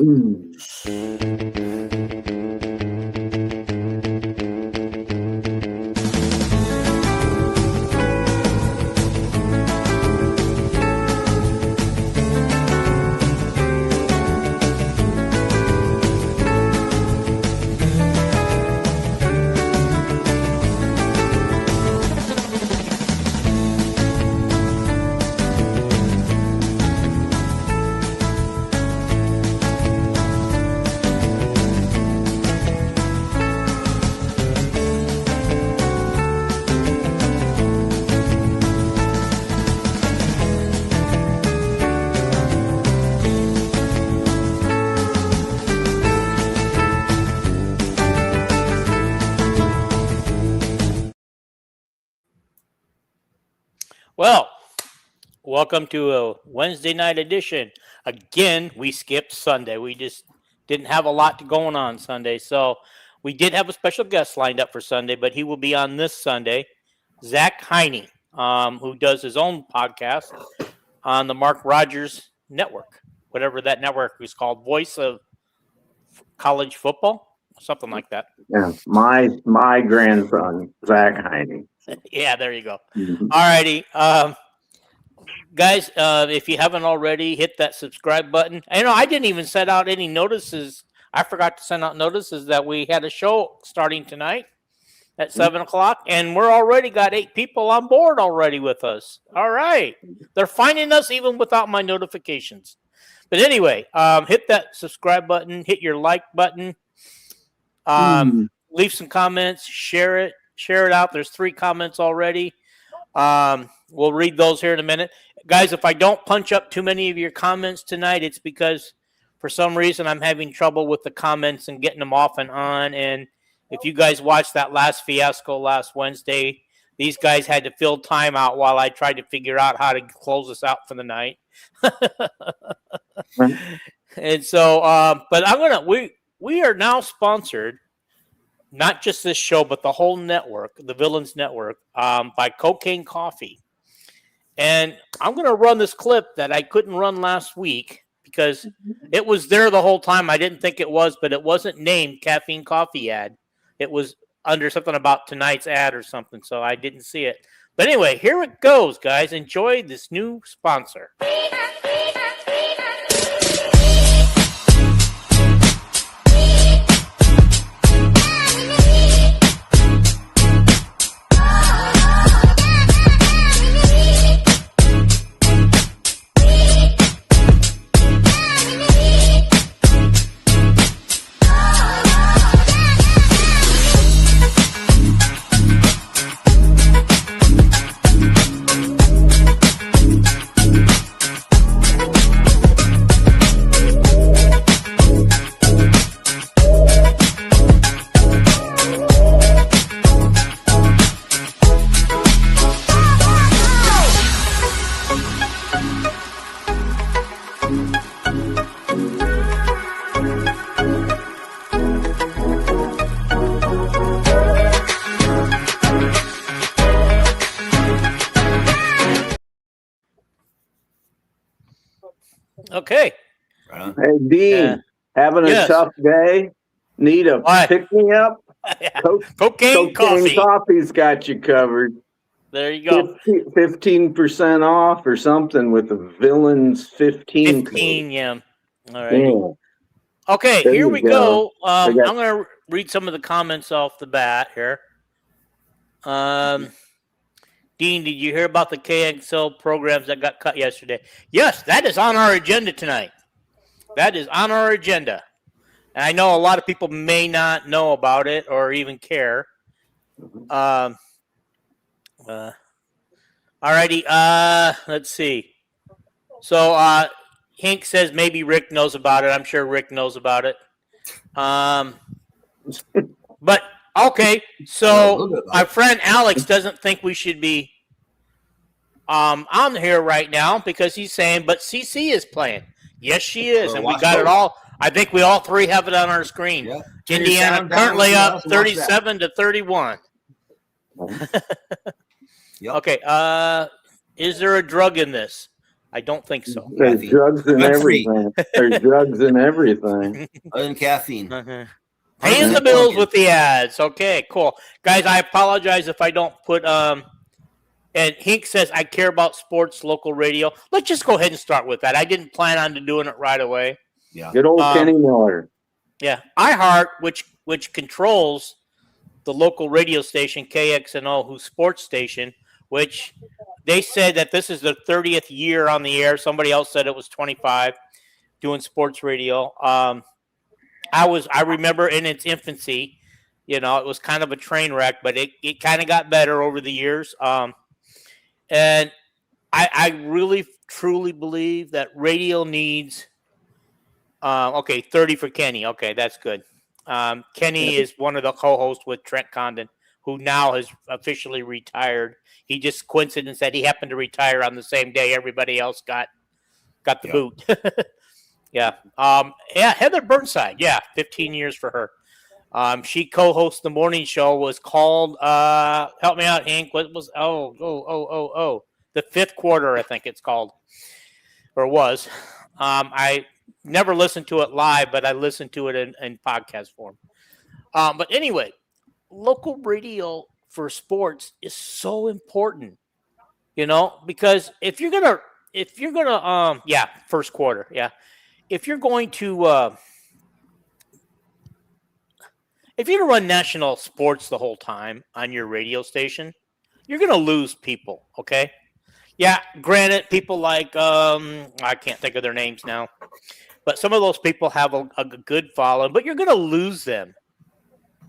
Well, welcome to a Wednesday night edition. Again, we skipped Sunday. We just didn't have a lot going on Sunday. So we did have a special guest lined up for Sunday, but he will be on this Sunday. Zach Heine, who does his own podcast on the Mark Rogers Network, whatever that network is called, Voice of College Football, something like that. Yeah, my grandson, Zach Heine. Yeah, there you go. Mm-hmm. All righty. Guys, if you haven't already, hit that subscribe button. I didn't even send out any notices. I forgot to send out notices that we had a show starting tonight at 7 o'clock, and we're already got 8 people on board already with us. All right. They're finding us even without my notifications. But anyway, hit that subscribe button, hit your like button, leave some comments, share it out. There's 3 comments already. We'll read those here in a minute. Guys, if I don't punch up too many of your comments tonight, it's because for some reason I'm having trouble with the comments and getting them off and on. And if you guys watched that last fiasco last Wednesday, these guys had to fill time out while I tried to figure out how to close us out for the night. And so, but we are now sponsored, not just this show, but the whole network, the Villains Network, by Cocaine Coffee. And I'm going to run this clip that I couldn't run last week because it was there the whole time. I didn't think it was, but it wasn't named Caffeine Coffee ad. It was under something about tonight's ad or something, so I didn't see it. But anyway, here it goes, guys. Enjoy this new sponsor. Okay. Hey, Dean, having a tough day? Need a pick-me-up? Yeah. Cocaine Coffee. Coffee's got you covered. There you go. 15% off or something with the Villains 15. 15, yeah. All right. Yeah. Okay, there here we go. I'm going to read some of the comments off the bat here. Dean, did you hear about the KXL programs that got cut yesterday? Yes, that is on our agenda tonight. That is on our agenda. And I know a lot of people may not know about it or even care. All righty. Let's see. So Hank says maybe Rick knows about it. I'm sure Rick knows about it. But okay, so my friend Alex doesn't think we should be on here right now because he's saying, but CC is playing. Yes, she is, and we got it all. I think we all 3 have it on our screen. Yeah. Indiana currently up 37-31. Yep. Okay, is there a drug in this? I don't think so. There's drugs in everything. There's drugs in everything. Other than caffeine. Paying the bills with the ads. Okay, cool. Guys, I apologize if I don't put and Hink says I care about sports local radio. Let's just go ahead and start with that. I didn't plan on doing it right away. Yeah. Good old Kenny Miller. Yeah. iHeart, which controls the local radio station KXNO, whose sports station, which they said that this is the 30th year on the air. Somebody else said it was 25 doing sports radio. I remember in its infancy, it was kind of a train wreck, but it kind of got better over the years. And I really, truly believe that radio needs, 30 for Kenny. Okay, that's good. Kenny is one of the co-hosts with Trent Condon, who now has officially retired. He just coincidence that he happened to retire on the same day everybody else got the boot. Yeah. Heather Burnside. Yeah, 15 years for her. She co-hosts the morning show. Was called help me out, Hank. What was the Fifth Quarter, I think it's called, or was. I never listened to it live, but I listened to it in podcast form. But anyway, local radio for sports is so important, because if you're gonna first quarter, if you're going to if you're gonna run national sports the whole time on your radio station, you're gonna lose people. Okay, yeah. Granted, people like I can't think of their names now, but some of those people have a good following, but you're gonna lose them.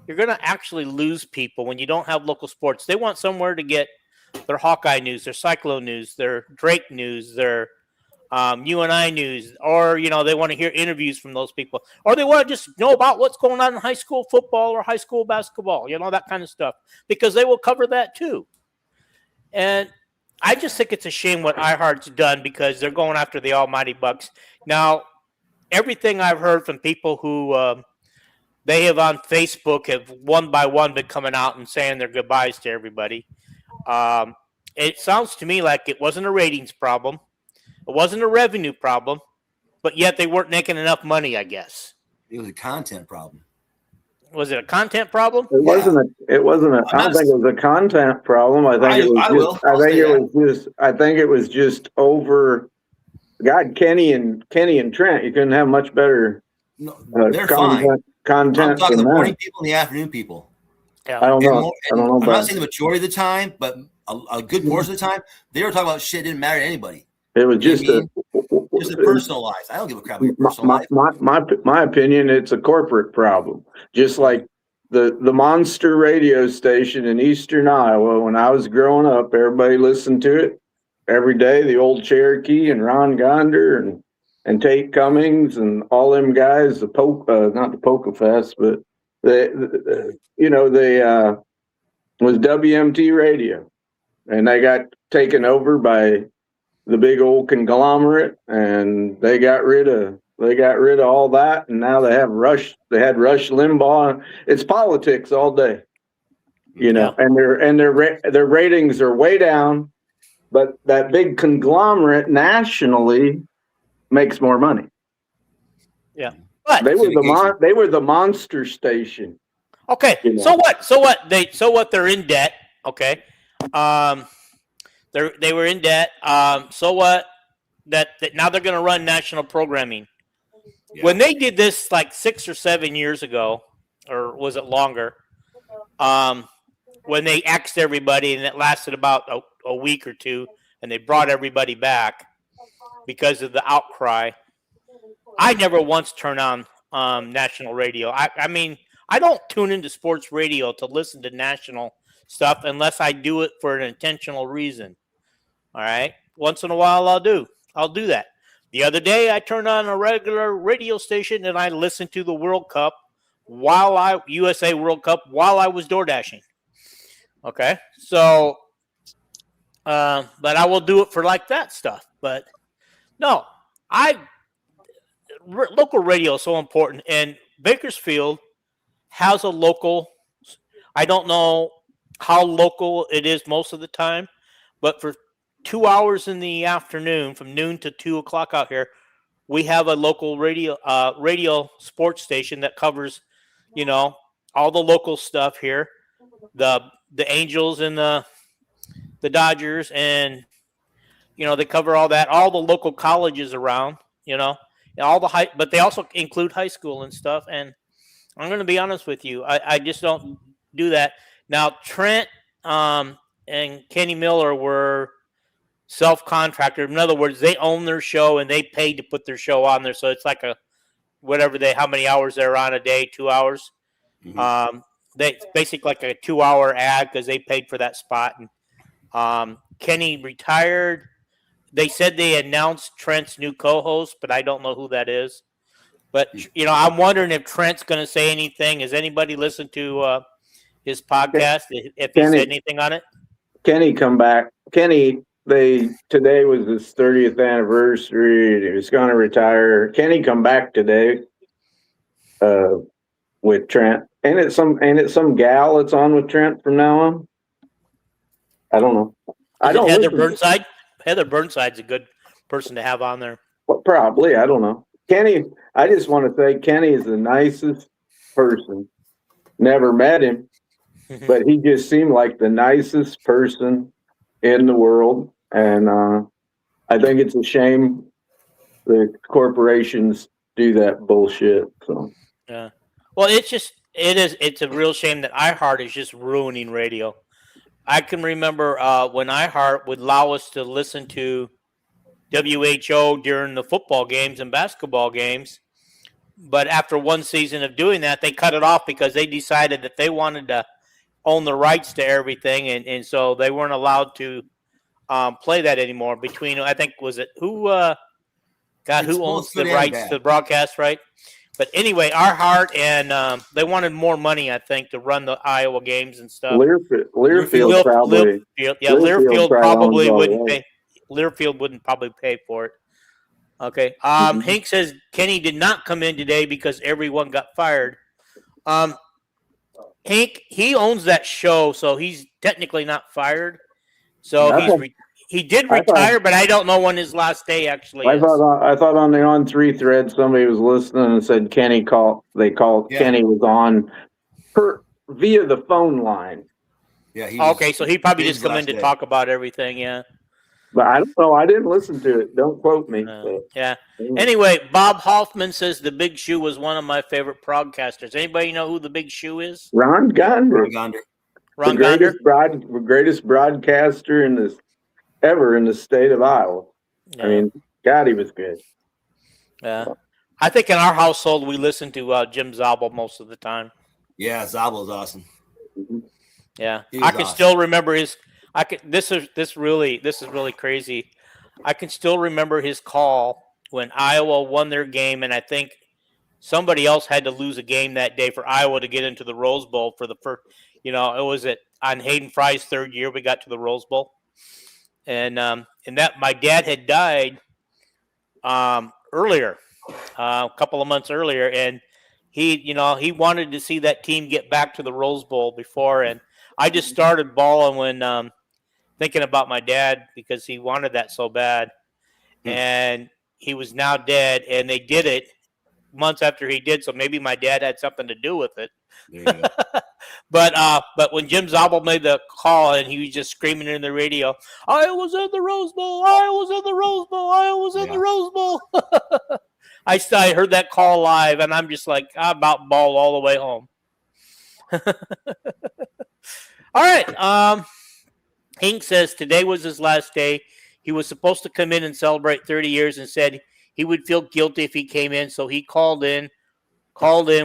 You're going to actually lose people when you don't have local sports. They want somewhere to get their Hawkeye news, their Cyclone news, their Drake news, their UNI news, or, they want to hear interviews from those people, or they want to just know about what's going on in high school football or high school basketball, that kind of stuff, because they will cover that too. And I just think it's a shame what iHeart's done, because they're going after the almighty bucks. Now, everything I've heard from people who they have on Facebook have one by one been coming out and saying their goodbyes to everybody. It sounds to me like it wasn't a ratings problem. It wasn't a revenue problem, but yet they weren't making enough money, I guess. It was a content problem. Was it a content problem? It wasn't a I don't think it was a content problem. I think it was just over. God, Kenny and Trent, you couldn't have much better they're fine. Content. I'm talking the morning people and the afternoon people. Yeah. I don't know. I'm not saying the majority of the time, but a good portion of the time, they were talking about shit that didn't matter to anybody. It was just a personal life. I don't give a crap about your personal life. My opinion, it's a corporate problem. Just like the monster radio station in Eastern Iowa, when I was growing up, everybody listened to it every day. The old Cherokee and Ron Gonder and Tate Cummings and all them guys, not the Polka Fest, but was WMT radio, and they got taken over by the big old conglomerate, and they got rid of all that, and now they had Rush Limbaugh. It's politics all day, and their ratings are way down, but that big conglomerate nationally makes more money. Yeah, but they were the monster station. Okay, so what? They're in debt. Okay, they were in debt. So what? That now they're going to run national programming. Yeah. When they did this like 6 or 7 years ago, or was it longer? When they axed everybody, and it lasted about a week or two, and they brought everybody back because of the outcry. I never once turned on national radio. I mean, I don't tune into sports radio to listen to national stuff unless I do it for an intentional reason. All right? Once in a while I'll do that. The other day I turned on a regular radio station and I listened to the World Cup USA World Cup while I was door dashing. Okay? So but I will do it for like that stuff. But no, local radio is so important, and Bakersfield has a local. I don't know how local it is most of the time, but for 2 hours in the afternoon, from noon to 2 o'clock out here, we have a local radio sports station that covers, all the local stuff here, the Angels and the Dodgers, and they cover all that, all the local colleges around, all the but they also include high school and stuff. And I'm going to be honest with you, I just don't do that. Now, Trent and Kenny Miller were self-contracted. In other words, they own their show and they paid to put their show on there. So it's like how many hours they're on a day, 2 hours. Mm-hmm. They basically like a 2 hour ad because they paid for that spot. And Kenny retired. They said they announced Trent's new co-host, but I don't know who that is. But, I'm wondering if Trent's going to say anything. Has anybody listened to his podcast, if he said anything on it? Kenny come back. Kenny, today was his 30th anniversary. He was going to retire. Kenny come back today with Trent. Ain't it some gal that's on with Trent from now on? I don't know. I don't. Heather Burnside. Heather Burnside's a good person to have on there. Well, probably. I don't know. Kenny, I just want to say Kenny is the nicest person. Never met him, but he just seemed like the nicest person in the world. And I think it's a shame the corporations do that bullshit. So yeah. Well, it's a real shame that iHeart is just ruining radio. I can remember when iHeart would allow us to listen to WHO during the football games and basketball games. But after one season of doing that, they cut it off because they decided that they wanted to own the rights to everything. And so they weren't allowed to play that anymore. Between, I think, was it who owns the rights to the broadcast, right? But anyway, iHeart and they wanted more money, I think, to run the Iowa games and stuff. Learfield probably. Learfield probably wouldn't pay. Learfield wouldn't probably pay for it. Okay. Hank says Kenny did not come in today because everyone got fired. Hank, he owns that show, so he's technically not fired. So he did retire, but I don't know when his last day actually is. I thought on the On3 thread somebody was listening and said Kenny called. Kenny was on via the phone line. Yeah. Okay, so he probably just come in to talk about everything. Yeah. But I don't know. I didn't listen to it. Don't quote me. Yeah. Anyway, Bob Hoffman says the Big Shoe was one of my favorite broadcasters. Anybody know who the Big Shoe is? Ron Gonder. The greatest broadcaster ever in the state of Iowa. Yeah. I mean, God, he was good. Yeah. I think in our household we listen to Jim Zabel most of the time. Yeah, Zabel's awesome. Yeah. I can still remember his this is really crazy. I can still remember his call when Iowa won their game, and I think somebody else had to lose a game that day for Iowa to get into the Rose Bowl for the first. It was on Hayden Fry's third year we got to the Rose Bowl, and that my dad had died earlier, a couple of months earlier, and he wanted to see that team get back to the Rose Bowl before, and I just started bawling when thinking about my dad because he wanted that so bad, and he was now dead, and they did it months after he did, so maybe my dad had something to do with it. But when Jim Zabel made the call and he was just screaming in the radio, I was in the Rose Bowl, I was in the Rose Bowl, I was in the Rose Bowl. I heard that call live, and I'm just like, I about bawled all the way home. All right. Hank says today was his last day. He was supposed to come in and celebrate 30 years and said he would feel guilty if he came in. So he called in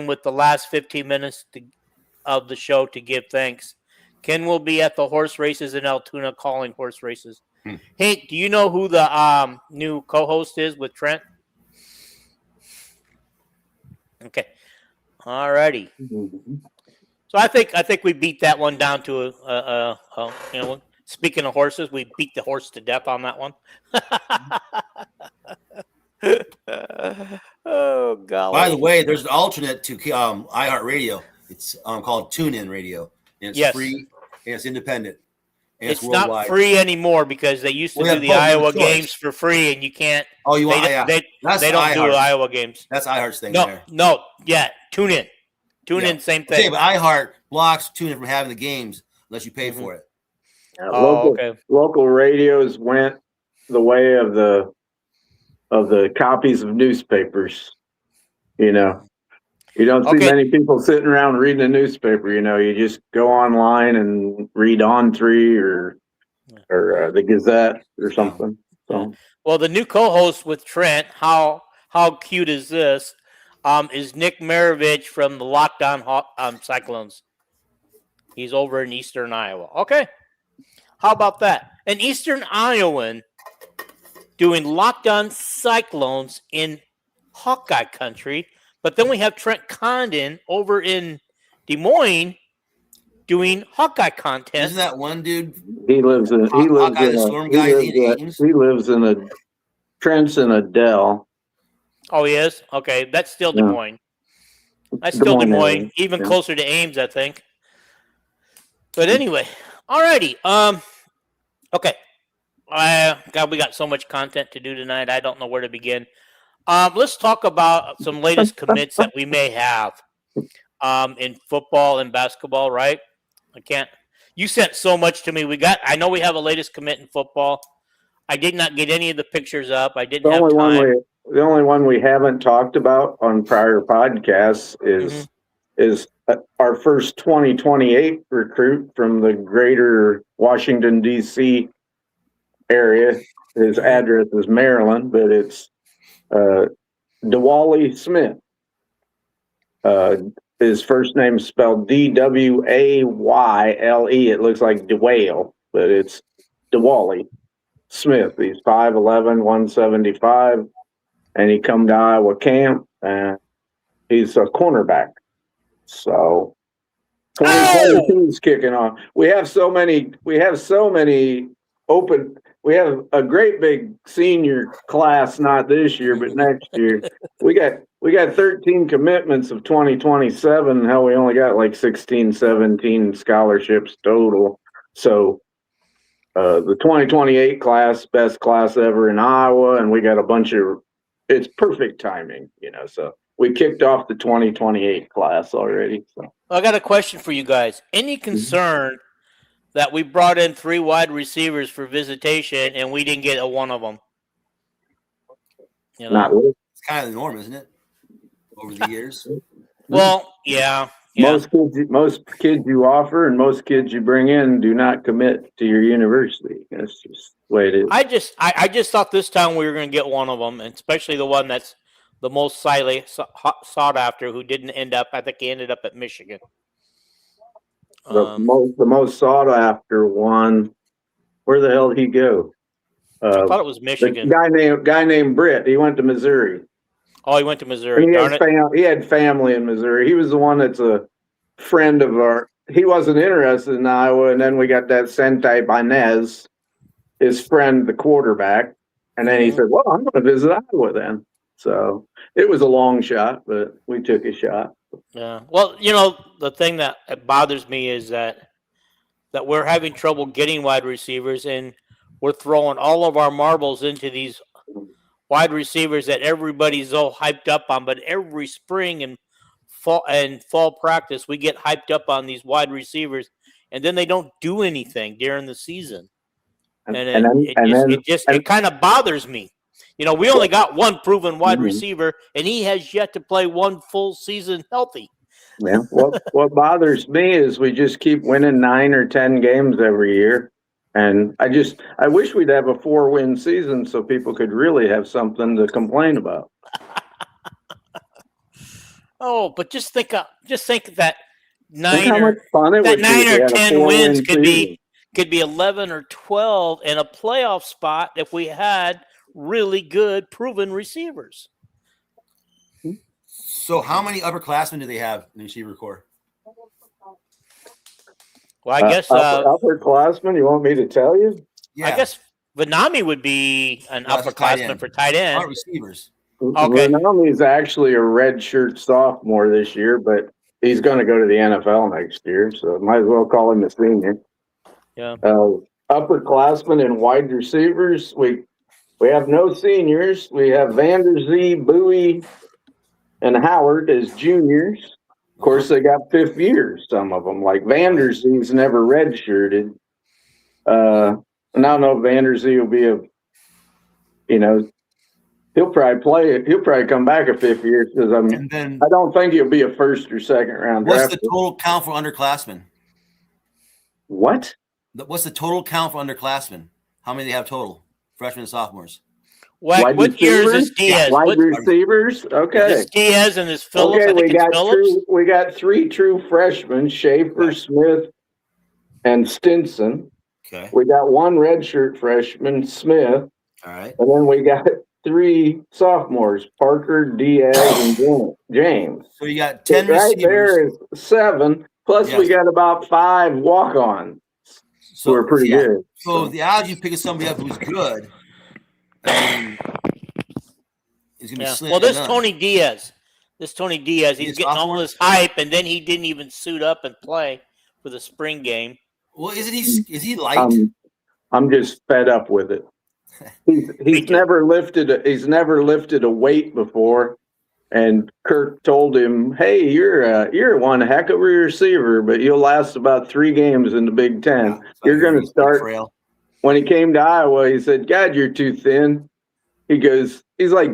with the last 15 minutes of the show to give thanks. Ken will be at the horse races in Altoona calling horse races. Hank, do you know who the new co-host is with Trent? Okay. All righty. So I think we beat that one down to speaking of horses, we beat the horse to death on that one. Oh God! By the way, there's an alternate to iHeartRadio. It's called TuneIn Radio, and it's free and it's independent. And it's not free anymore because they used to do the Iowa games for free, and you can't. Oh, you want? They don't do Iowa games. That's iHeart's thing. No, yeah. Tune in, same thing. Okay, but iHeart blocks tune in from having the games unless you pay for it. Local radios went the way of the copies of newspapers. You don't see many people sitting around reading a newspaper. You just go online and read On3 or the Gazette or something. So, well, the new co-host with Trent, how cute is this? Is Nick Maravich from the Lockdown Cyclones. He's over in Eastern Iowa. Okay. How about that? An Eastern Iowan doing Lockdown Cyclones in Hawkeye country. But then we have Trent Condon over in Des Moines doing Hawkeye content. Isn't that one dude? He lives in Trent's in Adele. Oh, he is? Okay, that's still Des Moines. That's still Des Moines, even closer to Ames, I think. But anyway, alrighty. Okay. God, we got so much content to do tonight. I don't know where to begin. Let's talk about some latest commits that we may have in football and basketball, right? You sent so much to me. I know we have a latest commit in football. I did not get any of the pictures up. I didn't have time. The only one we haven't talked about on prior podcasts is our first 2028 recruit from the greater Washington, D.C. area. His address is Maryland, but it's Dwally Smith. His first name is spelled D-W-A-Y-L-E. It looks like Dwale, but it's Dwally Smith. He's 5'11", 175, and he come to Iowa camp, and he's a cornerback. So 2022 is kicking off. We have so many open. We have a great big senior class, not this year, but next year. We got 13 commitments of 2027. Hell, we only got like 16, 17 scholarships total. So the 2028 class, best class ever in Iowa, and we got a bunch of. It's perfect timing, So we kicked off the 2028 class already. So I got a question for you guys. Any concern that we brought in 3 wide receivers for visitation and we didn't get one of them? Not really. It's kind of the norm, isn't it? Over the years. Well, yeah. Most kids you offer and most kids you bring in do not commit to your university. That's just the way it is. I just thought this time we were going to get one of them, and especially the one that's the most sought after, who didn't end up. I think he ended up at Michigan. The most sought after one. Where the hell did he go? I thought it was Michigan. Guy named Britt. He went to Missouri. Oh, he went to Missouri. He had family in Missouri. He was the one that's a friend of our. He wasn't interested in Iowa, and then we got that Sentai Banez, his friend, the quarterback, and then he said, "Well, I'm going to visit Iowa then." So it was a long shot, but we took a shot. Yeah. Well, the thing that bothers me is that we're having trouble getting wide receivers, and we're throwing all of our marbles into these wide receivers that everybody's so hyped up on. But every spring and fall practice, we get hyped up on these wide receivers, and then they don't do anything during the season. It kind of bothers me. We only got one proven wide receiver, and he has yet to play one full season healthy. Yeah. What bothers me is we just keep winning 9 or 10 games every year. And I wish we'd have a 4-win season so people could really have something to complain about. Oh, but just think that 9 or 10 wins could be 11 or 12 in a playoff spot if we had really good proven receivers. So how many upperclassmen do they have in the receiver corps? Well, I guess upperclassmen. You want me to tell you? Yeah. I guess Vanami would be an upperclassman for tight end. Not receivers. Okay. Vanami's actually a redshirt sophomore this year, but he's going to go to the NFL next year, so might as well call him a senior. Yeah. Upperclassmen and wide receivers. We have no seniors. We have Vanderzee, Bowie, and Howard as juniors. Of course, they got fifth years, some of them. Like Vanderzee's never redshirted. And I don't know if Vanderzee will be he'll probably play it. He'll probably come back a fifth year because I don't think he'll be a first or second round draft. What's the total count for underclassmen? What? What's the total count for underclassmen? How many do they have total? Freshmen and sophomores. What year is this Diaz? Wide receivers? Okay. This Diaz and this Phillips. Okay, I think it's Phillips. we got three true freshmen, Schaefer, Smith, and Stinson. Okay. We got one redshirt freshman, Smith. All right. And then we got three sophomores, Parker, Diaz, and James. So you got 10 right receivers. There is 7. Plus we got about 5 walk-ons. So we're pretty good. So the odds you picking somebody up who's good, is going to be slim. Well, Tony Diaz, he's getting all this hype, and then he didn't even suit up and play for the spring game. Well, is he light? I'm just fed up with it. He's never lifted a weight before, and Kirk told him, "Hey, you're one heck of a receiver, but you'll last about 3 games in the Big Ten. Yeah, you're going to start." When he came to Iowa, he said, "God, you're too thin." He's like,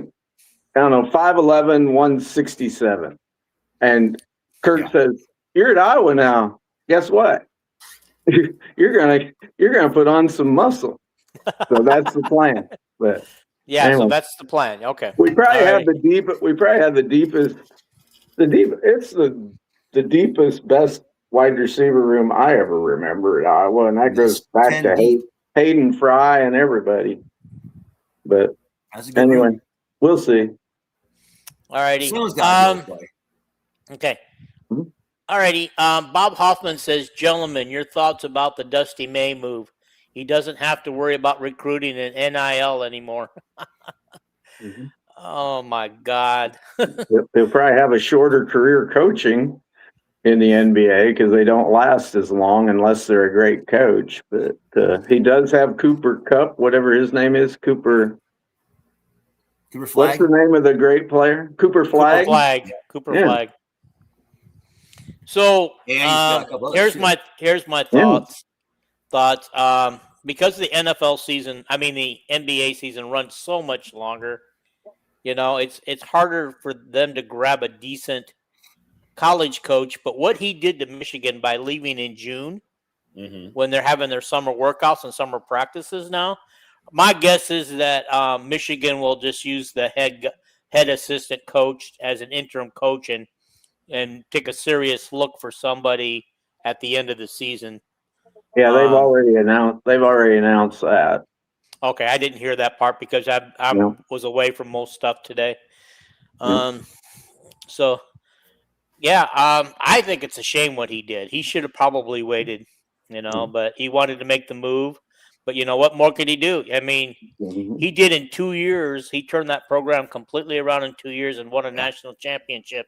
I don't know, 5'11", 167, and Kirk says, "You're at Iowa now. Guess what? You're gonna put on some muscle." So that's the plan. But anyway, so that's the plan. Okay. We probably have the deepest. It's the deepest, best wide receiver room I ever remember at Iowa, and that goes back to Hayden Fry and everybody. But anyway, we'll see. All righty. Okay. Mm-hmm. All righty. Bob Hoffman says, "Gentlemen, your thoughts about the Dusty May move? He doesn't have to worry about recruiting and NIL anymore." Mm-hmm. Oh my God. They'll probably have a shorter career coaching in the NBA because they don't last as long unless they're a great coach. But he does have Cooper Kupp, whatever his name is, Cooper Flag. What's the name of the great player? Cooper Flag. Cooper Flag. So here's my thoughts. Because the NFL season, the NBA season runs so much longer. It's harder for them to grab a decent college coach. But what he did to Michigan by leaving in June, when they're having their summer workouts and summer practices now, my guess is that Michigan will just use the head assistant coach as an interim coach and take a serious look for somebody at the end of the season. Yeah, they've already announced that. Okay, I didn't hear that part because I was away from most stuff today. So, I think it's a shame what he did. He should have probably waited, but he wanted to make the move. But what more could he do? He did in 2 years. He turned that program completely around in 2 years and won a national championship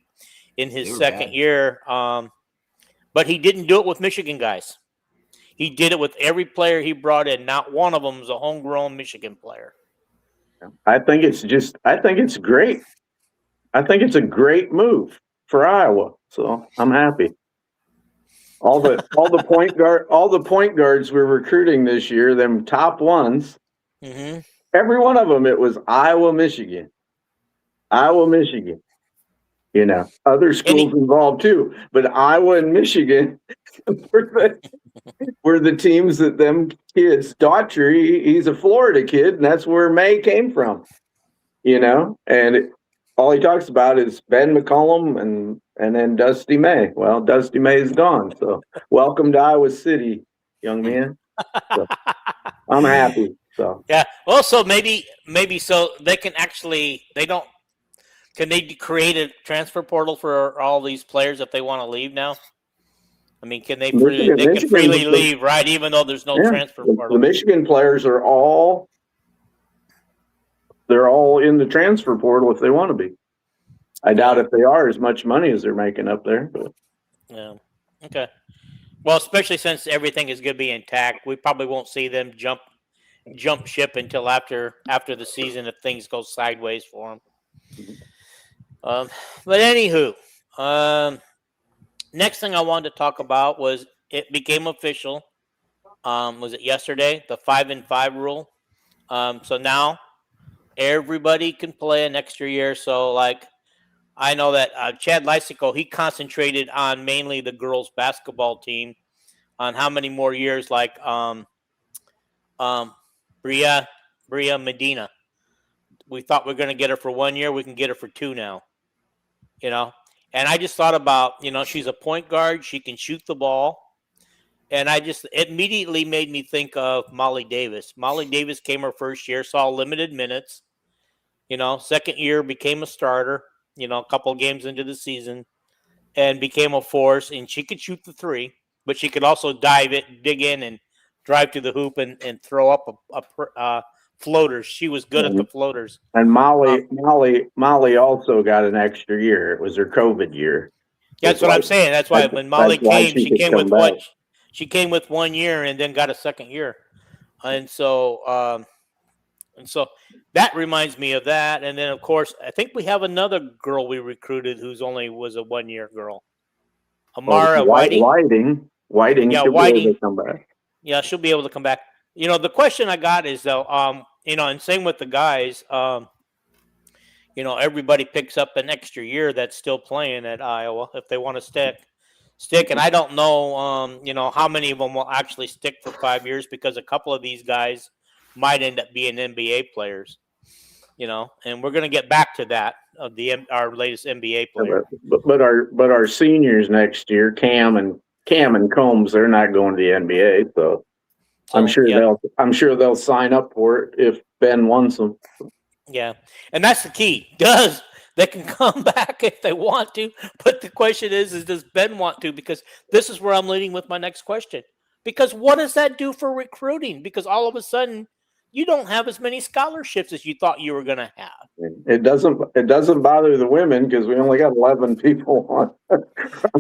in his second year. But he didn't do it with Michigan guys. He did it with every player he brought in. Not one of them was a homegrown Michigan player. I think it's great. I think it's a great move for Iowa. So I'm happy. All the point guards we're recruiting this year, them top ones, every one of them, it was Iowa, Michigan. Other schools involved too, but Iowa and Michigan were the teams that them kids. Daughtry, he's a Florida kid, and that's where May came from. And all he talks about is Ben McCollum and then Dusty May. Well, Dusty May is gone, so welcome to Iowa City, young man. So, I'm happy. So well, so maybe so they can Can they create a transfer portal for all these players if they want to leave now? Can they can freely leave, right? Even though there's no transfer portal. The Michigan players are all in the transfer portal if they want to be. I doubt if they are as much money as they're making up there. But yeah, okay. Well, especially since everything is going to be intact, we probably won't see them jump ship until after the season if things go sideways for them. But anywho, next thing I wanted to talk about was it became official. Was it yesterday? The 5-5 rule. So now everybody can play an extra year. So like I know that Chad Lysico, he concentrated on mainly the girls basketball team on how many more years, like Bria Medina. We thought we were going to get her for 1 year. We can get her for 2 now. And I just thought about, she's a point guard. She can shoot the ball. And it immediately made me think of Molly Davis. Molly Davis came her first year, saw limited minutes. Second year became a starter, a couple of games into the season, and became a force. And she could shoot the 3, but she could also dig in and drive to the hoop and throw up a floaters. She was good at the floaters. And Molly also got an extra year. It was her COVID year. That's what I'm saying. That's why when Molly came, she came with what? She came with 1 year and then got a second year, and so that reminds me of that. And then of course, I think we have another girl we recruited who's only was a 1 year girl, Amara Whiting. Yeah, Whiting. Come back. Yeah, she'll be able to come back. The question I got is though, and same with the guys, everybody picks up an extra year that's still playing at Iowa if they want to stick. And I don't know, how many of them will actually stick for 5 years because a couple of these guys might end up being NBA players, and we're going to get back to that of our latest NBA player. But our seniors next year, Cam and Combs, they're not going to the NBA, so I'm sure they'll sign up for it if Ben wants them. Yeah, and that's the key. They can come back if they want to, but the question is does Ben want to? Because this is where I'm leading with my next question. Because what does that do for recruiting? Because all of a sudden, you don't have as many scholarships as you thought you were going to have. It doesn't bother the women because we only got 11 people on.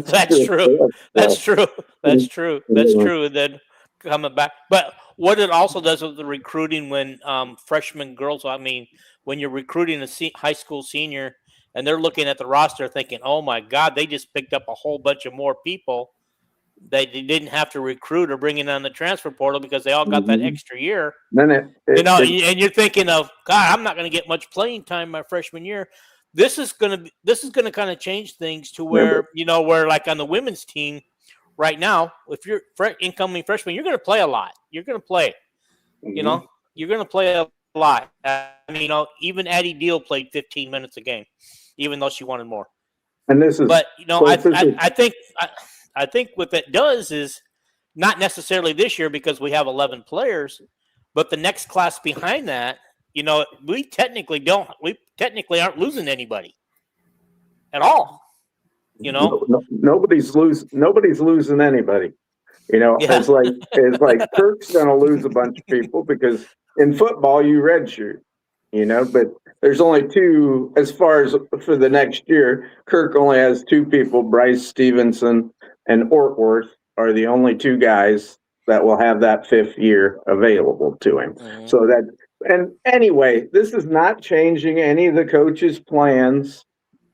That's true. That's true. That's true. That's true. And then coming back, but what it also does with the recruiting when freshman girls, when you're recruiting a high school senior and they're looking at the roster thinking, oh my God, they just picked up a whole bunch of more people. They didn't have to recruit or bring in on the transfer portal because they all got that extra year. Then and you're thinking of, God, I'm not going to get much playing time my freshman year. This is going to kind of change things to where, where like on the women's team right now, if you're incoming freshman, you're going to play a lot. You're going to play, you're going to play a lot. Even Addie Deal played 15 minutes a game, even though she wanted more. And this is, but I think what that does is not necessarily this year because we have 11 players, but the next class behind that, we technically aren't losing anybody at all. Nobody's losing anybody. It's like Kirk's going to lose a bunch of people because in football you redshirt, but there's only 2 as far as for the next year. Kirk only has 2 people, Bryce Stevenson and Ortworth are the only 2 guys that will have that 5th year available to him. Mm-hmm. So and anyway, this is not changing any of the coaches' plans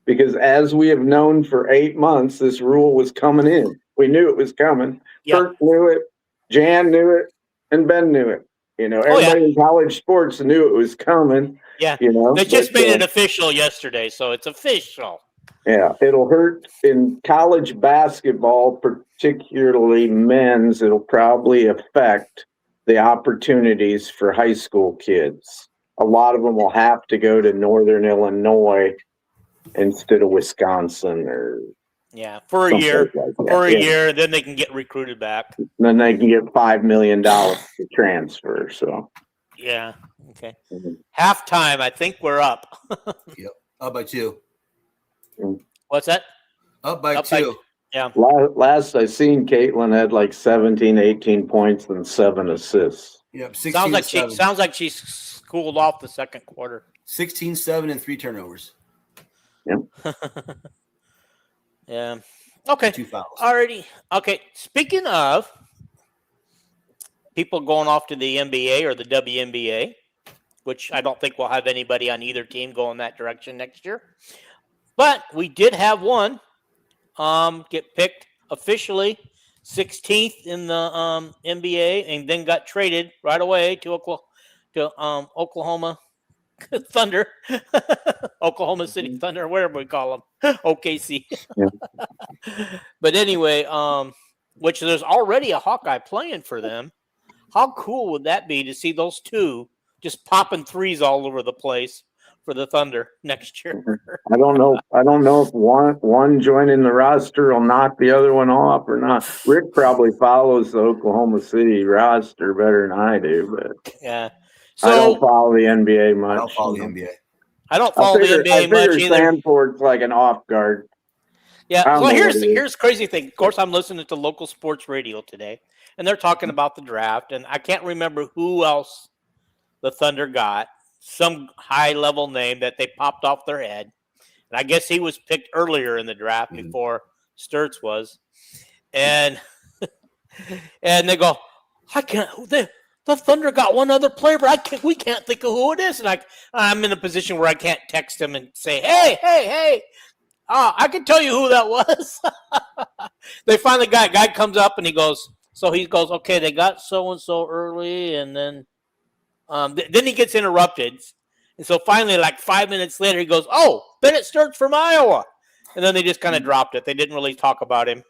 because as we have known for 8 months, this rule was coming in. We knew it was coming. Yeah. Kirk knew it, Jan knew it, and Ben knew it. Everybody in college sports knew it was coming. Yeah, they just made it official yesterday, so it's official. Yeah, it'll hurt in college basketball, particularly men's. It'll probably affect the opportunities for high school kids. A lot of them will have to go to Northern Illinois instead of Wisconsin or for a year. Year, then they can get recruited back. Then they can get $5 million to transfer. So yeah, okay. Mm-hmm. Halftime, I think we're up. Yep, up by 2. What's that? Up by 2. Yeah. Last I seen, Caitlin had like 17, 18 points and 7 assists. Yep. Sounds like she's cooled off the second quarter. 16, 7, and 3 turnovers. Yep. Yeah. Okay. 2 fouls. Already. Okay. Speaking of people going off to the NBA or the WNBA, which I don't think we'll have anybody on either team go in that direction next year. But we did have one get picked officially 16th in the NBA and then got traded right away to Oklahoma Thunder, Oklahoma City Thunder, whatever we call them, OKC. Yeah. But anyway, which there's already a Hawkeye playing for them. How cool would that be to see those two just popping threes all over the place for the Thunder next year? I don't know if one joining the roster will knock the other one off or not. Rick probably follows the Oklahoma City roster better than I do, but Yeah. I don't follow the NBA much. I don't follow the NBA. I don't follow the NBA much either. Stanford's like an off guard. Yeah. So here's the crazy thing. Of course, I'm listening to local sports radio today, and they're talking about the draft, and I can't remember who else the Thunder got. Some high-level name that they popped off their head. And I guess he was picked earlier in the draft before Strutz was. And they go, I can't. The Thunder got one other player, but we can't think of who it is. And I'm in a position where I can't text him and say, hey. I can tell you who that was. They finally got, guy comes up and he goes, okay, they got so-and-so early, and then he gets interrupted. And so finally, like 5 minutes later, he goes, oh, Bennett Strutz from Iowa. And then they just kind of dropped it. They didn't really talk about him.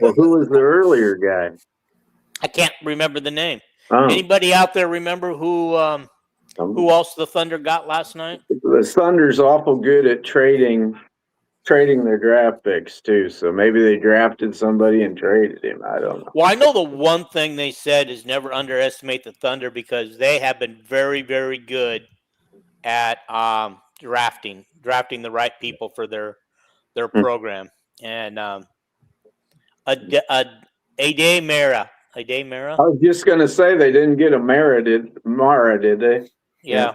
Well, who was the earlier guy? I can't remember the name. Oh. Anybody out there remember who else the Thunder got last night? The Thunder's awful good at trading their draft picks too. So maybe they drafted somebody and traded him. I don't know. Well, I know the one thing they said is never underestimate the Thunder because they have been very, very good at drafting the right people for their program. And Ade Mara. I was just going to say they didn't get a Mara, did they? Yeah.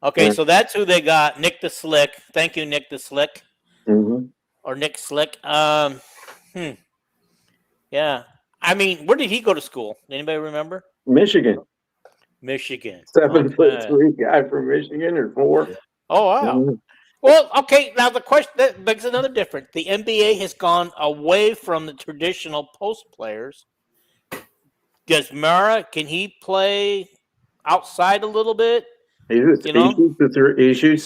Okay, so that's who they got. Nick the Slick. Thank you, Nick the Slick. Mm-hmm. Or Nick Slick. Yeah. I mean, where did he go to school? Anybody remember? Michigan. 7'3" guy from Michigan or 4. Oh, wow. Mm-hmm. Well, okay, now the question that makes another difference. The NBA has gone away from the traditional post players. Does Mara, can he play outside a little bit? He shoots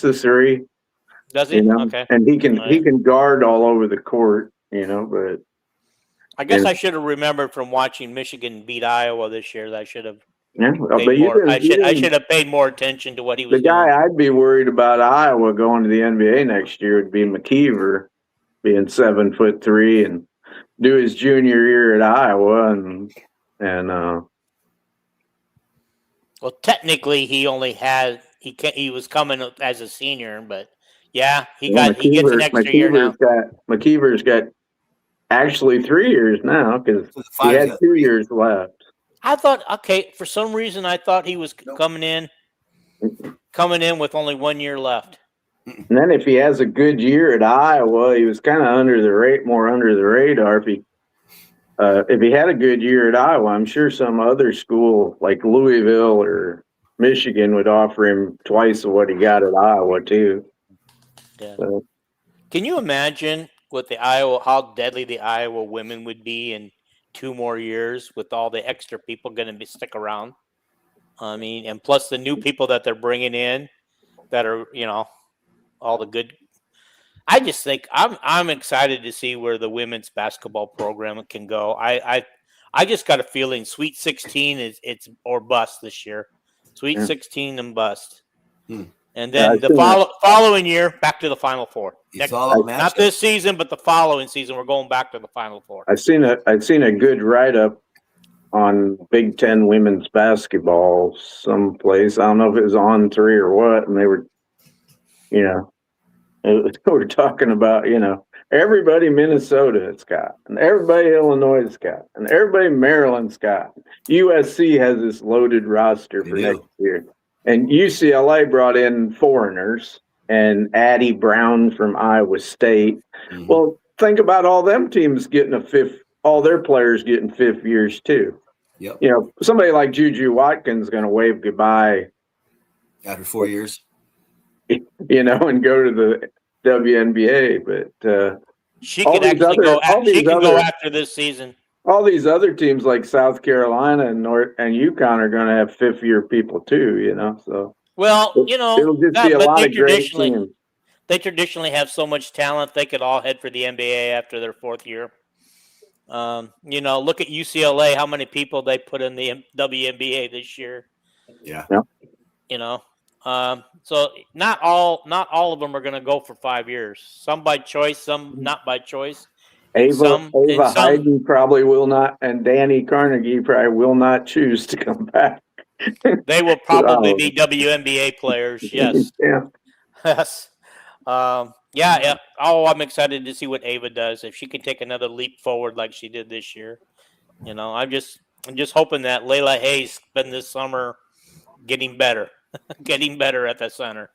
the three. Does he? Okay. And he can guard all over the court, but I guess I should have remembered from watching Michigan beat Iowa this year that I should have I should have paid more attention to what he was doing. The guy I'd be worried about Iowa going to the NBA next year would be McKeever, being 7'3" and do his junior year at Iowa and well, technically he was coming as a senior, but yeah, he gets an extra year now. McKeever's got actually 3 years now because he had 2 years left. I thought, for some reason I thought he was coming in with only 1 year left. And then if he has a good year at Iowa, he was kind of more under the radar. If he had a good year at Iowa, I'm sure some other school like Louisville or Michigan would offer him twice of what he got at Iowa too. Yeah. So. Can you imagine how deadly the Iowa women would be in 2 more years with all the extra people going to stick around? I mean, and plus the new people that they're bringing in that are, all the good. I just think I'm excited to see where the women's basketball program can go. I just got a feeling Sweet 16 it's or bust this year. Sweet 16 and bust. And then the following year, back to the Final Four. Not this season, but the following season, we're going back to the Final Four. I've seen a good write-up on Big Ten women's basketball someplace. I don't know if it was on 3 or what, and they were, we're talking about, everybody Minnesota's got, and everybody Illinois' got, and everybody Maryland's got. USC has this loaded roster for next year. And UCLA brought in foreigners and Addie Brown from Iowa State. Mm-hmm. Well, think about all them teams getting all their players getting 5th years too. Yep. You know, somebody like Juju Watkins going to wave goodbye after 4 years, you know, and go to the WNBA. But she could actually go. She can go after this season. All these other teams like South Carolina and UConn are going to have 5th-year people too. You know, so you know, it'll just be a lot of great teams. They traditionally have so much talent; they could all head for the NBA after their 4th year. You know, look at UCLA. How many people they put in the WNBA this year? Yeah. You know, so not all of them are going to go for 5 years. Some by choice, some not by choice. Ava Hayden probably will not, and Danny Carnegie probably will not choose to come back. They will probably be WNBA players. Yes. Yeah. Yes. Yeah. Oh, I'm excited to see what Ava does. If she can take another leap forward like she did this year. You know, I'm just hoping that Layla Hayes spend this summer getting better, getting better at the center.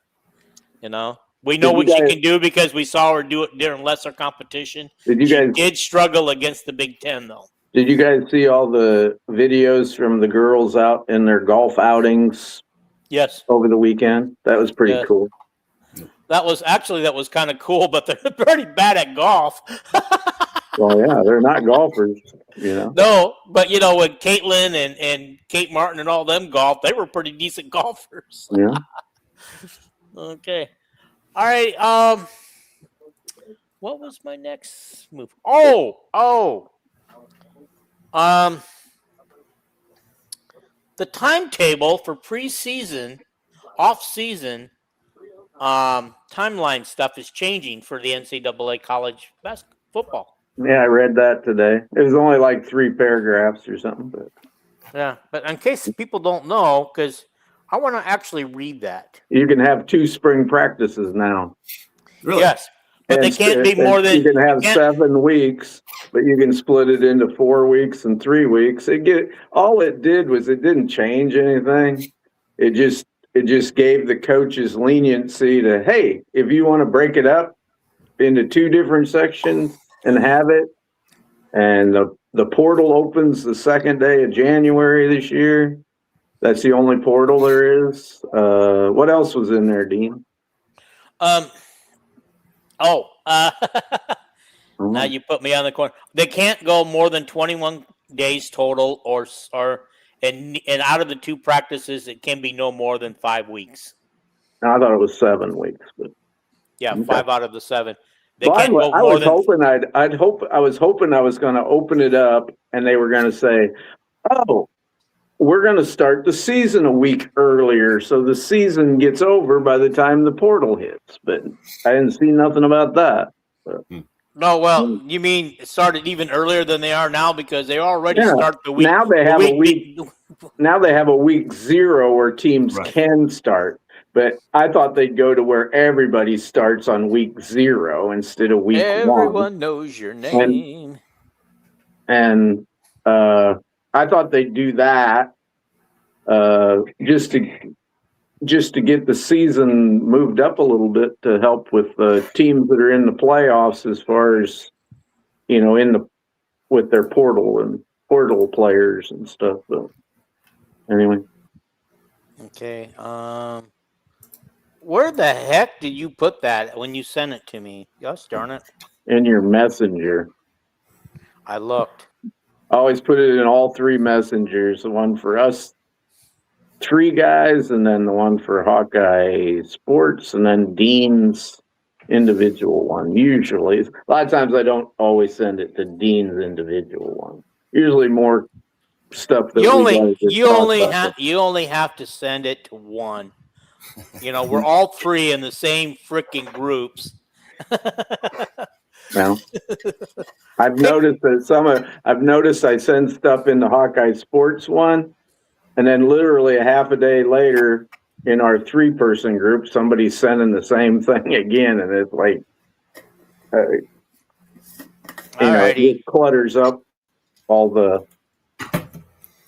You know, we know what she can do because we saw her do it during lesser competition. She did struggle against the Big Ten, though. Did you guys see all the videos from the girls out in their golf outings? Yes. Over the weekend? That was pretty cool. That was kind of cool, but they're pretty bad at golf. Well, yeah, they're not golfers, you know. No, but you know, when Caitlin and Kate Martin and all them golf, they were pretty decent golfers. Yeah. Okay. All right. What was my next move? The timetable for preseason, off-season, timeline stuff is changing for the NCAA college football. Yeah, I read that today. It was only like 3 paragraphs or something. But in case people don't know, because I want to actually read that. You can have 2 spring practices now. Really? Yes, but they can't be more than. You can have 7 weeks, but you can split it into 4 weeks and 3 weeks. All it did was it didn't change anything. It just gave the coaches leniency to, hey, if you want to break it up into 2 different sections and have it, and the portal opens the 2nd day of January this year. That's the only portal there is. What else was in there, Dean? Now you put me on the corner. They can't go more than 21 days total, and out of the 2 practices, it can be no more than 5 weeks. I thought it was 7 weeks, but yeah, 5 out of the 7. I was hoping I was going to open it up, and they were going to say, "Oh, we're going to start the season a week earlier, so the season gets over by the time the portal hits." But I didn't see nothing about that. No, well, you mean it started even earlier than they are now because they already start the week. Now they have a week. Now they have a week 0 where teams can start. But I thought they'd go to where everybody starts on week 0 instead of week 1. Everyone knows your name. And I thought they'd do that just to get the season moved up a little bit to help with the teams that are in the playoffs as far as, you know, with their portal players and stuff. So anyway. Okay. Where the heck did you put that when you sent it to me? Gosh darn it. In your messenger. I looked. I always put it in all 3 messengers. The one for us 3 guys, and then the one for Hawkeye Sports, and then Dean's individual one. Usually. A lot of times I don't always send it to Dean's individual one. Usually more stuff that you only have to send it to one. You know, we're all 3 in the same freaking groups. Well, I've noticed I send stuff in the Hawkeye Sports one, and then literally a half a day later in our 3-person group, somebody's sending the same thing again, and it's like, it clutters up all the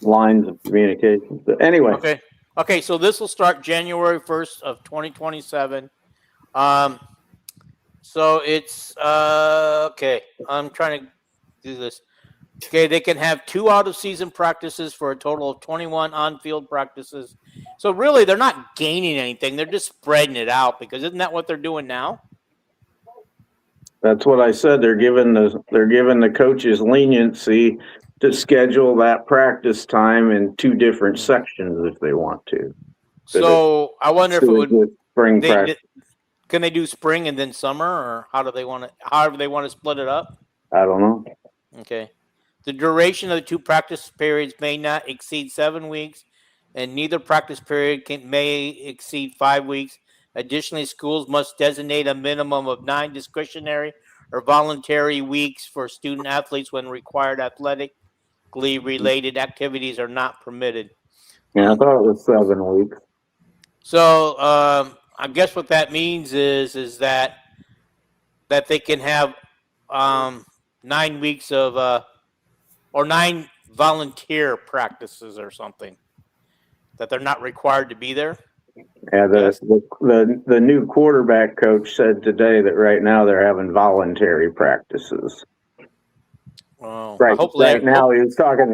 lines of communication. But anyway. Okay, so this will start January 1st of 2027. So it's okay. I'm trying to do this. Okay, they can have 2 out-of-season practices for a total of 21 on-field practices. So really, they're not gaining anything. They're just spreading it out because isn't that what they're doing now? That's what I said. They're giving the coaches leniency to schedule that practice time in 2 different sections if they want to. So I wonder if it would spring practice. Can they do spring and then summer, or how do they want to? However they want to split it up. I don't know. Okay. The duration of the 2 practice periods may not exceed 7 weeks, and neither practice period may exceed 5 weeks. Additionally, schools must designate a minimum of 9 discretionary or voluntary weeks for student athletes when required athletically related activities are not permitted. Yeah, I thought it was 7 weeks. So I guess what that means is that they can have 9 weeks of or 9 volunteer practices or something, that they're not required to be there. Yeah, the new quarterback coach said today that right now they're having voluntary practices. Oh, Right now he was talking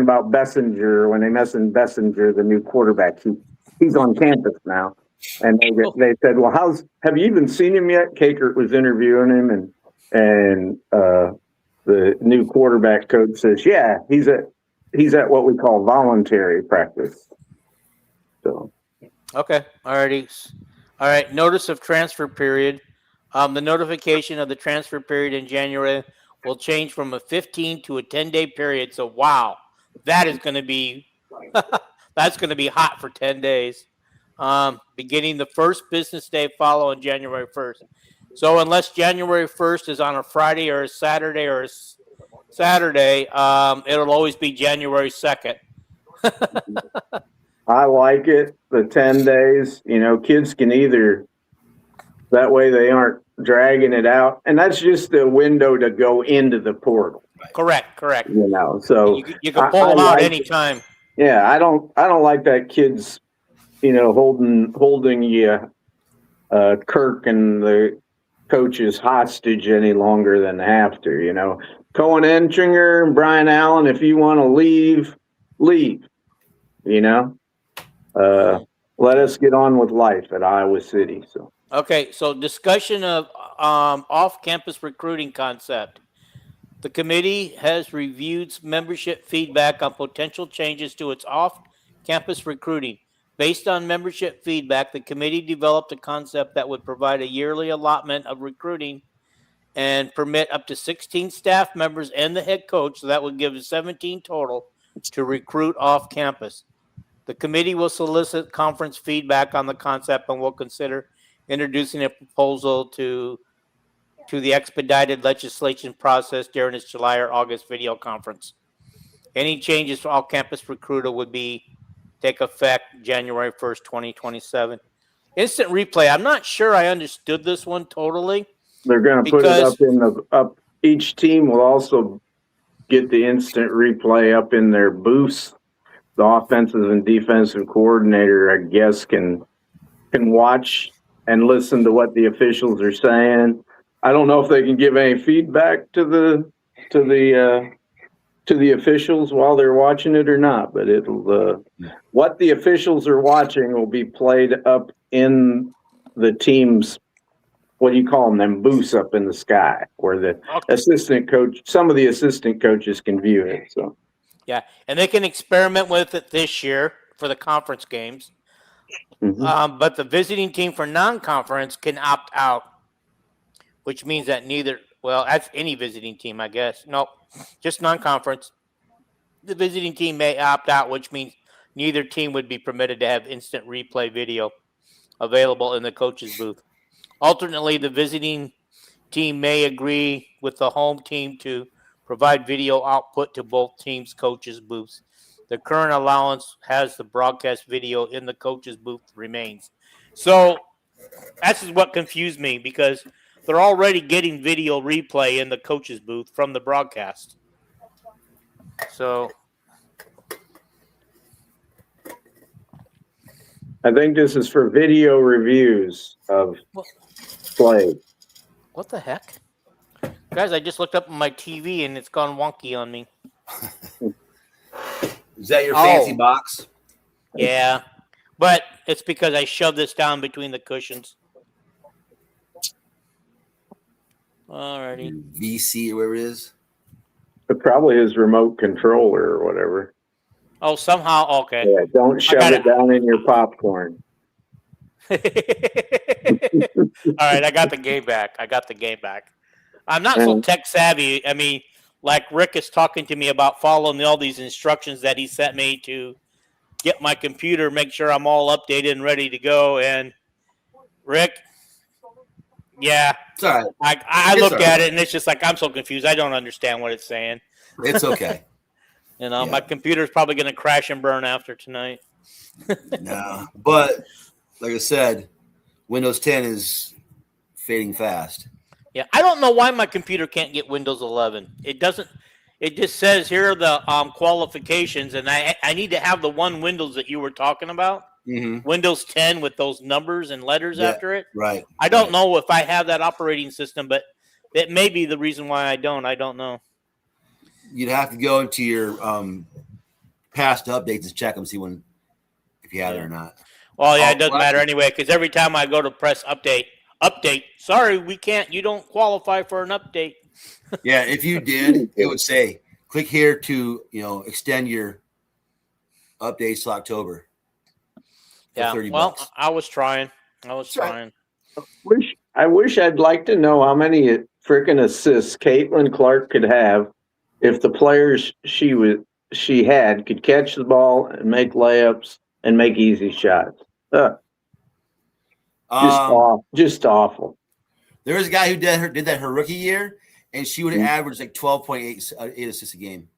about Bessinger when they mentioned Bessinger, the new quarterback. He's on campus now, and they said, "Well, have you even seen him yet?" Kakert was interviewing him, and the new quarterback coach says, "Yeah, he's at what we call voluntary practice." So, okay, all right. Notice of transfer period. The notification of the transfer period in January will change from a 15 to a 10-day period. So, wow, that is going to be that's going to be hot for 10 days. Beginning the first business day following January 1st. So, unless January 1st is on a Friday or a Saturday it'll always be January 2nd. I like it. The 10 days, kids can either, that way they aren't dragging it out. And that's just the window to go into the portal. Correct. So you can pull them out anytime. Yeah. I don't like that kids, holding you, Kirk and the coaches hostage any longer than they have to, Cohen Entringer and Brian Allen, if you want to leave. Let us get on with life at Iowa City. So okay, so discussion of off-campus recruiting concept. The committee has reviewed membership feedback on potential changes to its off-campus recruiting. Based on membership feedback, the committee developed a concept that would provide a yearly allotment of recruiting and permit up to 16 staff members and the head coach, so that would give 17 total, to recruit off-campus. The committee will solicit conference feedback on the concept and will consider introducing a proposal to the expedited legislation process during its July or August video conference. Any changes to all-campus recruiter would take effect January 1st, 2027. Instant replay. I'm not sure I understood this one totally. They're going to put it up. Each team will also get the instant replay up in their booths. The offensive and defensive coordinator, I guess, can watch and listen to what the officials are saying. I don't know if they can give any feedback to the officials while they're watching it or not, but it'll what the officials are watching will be played up in the team's, what do you call them booths up in the sky, where the assistant coach, some of the assistant coaches can view it. So. Yeah, and they can experiment with it this year for the conference games. Mm-hmm. But the visiting team for non-conference can opt out, which means that that's any visiting team, I guess. Nope, just non-conference. The visiting team may opt out, which means neither team would be permitted to have instant replay video available in the coach's booth. Alternately, the visiting team may agree with the home team to provide video output to both teams' coaches' booths. The current allowance has the broadcast video in the coach's booth remains. So that's what confused me, because they're already getting video replay in the coach's booth from the broadcast. So I think this is for video reviews of play. What the heck? Guys, I just looked up on my TV and it's gone wonky on me. Is that your fancy Oh. box? Yeah. But it's because I shoved this down between the cushions. Alrighty. VC or whatever it is. It probably is remote controller or whatever. Oh, somehow, okay. Yeah, don't shove it down in your popcorn. All right, I got the game back. I'm not so tech savvy. I mean, like Rick is talking to me about following all these instructions that he sent me to get my computer, make sure I'm all updated and ready to go. And Rick, yeah, it's all right. I look at it and it's just like I'm so confused. I don't understand what it's saying. It's okay. My computer's probably going to crash and burn after tonight. No, but like I said, Windows 10 is fading fast. Yeah, I don't know why my computer can't get Windows 11. It doesn't. It just says here are the qualifications, and I need to have the one Windows that you were talking about, Windows 10 with those numbers and letters after it. Right. I don't know if I have that operating system, but it may be the reason why I don't. I don't know. You'd have to go into your past updates and check them, see if you have it or not. Well, yeah, it doesn't matter anyway, because every time I go to press update, sorry, we can't. You don't qualify for an update. Yeah, if you did, it would say click here to extend your updates to October. Yeah, well, $30. I was trying. I wish I'd like to know how many freaking assists Caitlin Clark could have if the players she had could catch the ball and make layups and make easy shots. Just awful. There was a guy who did that her rookie year, and she would average like 12.8 assists a game.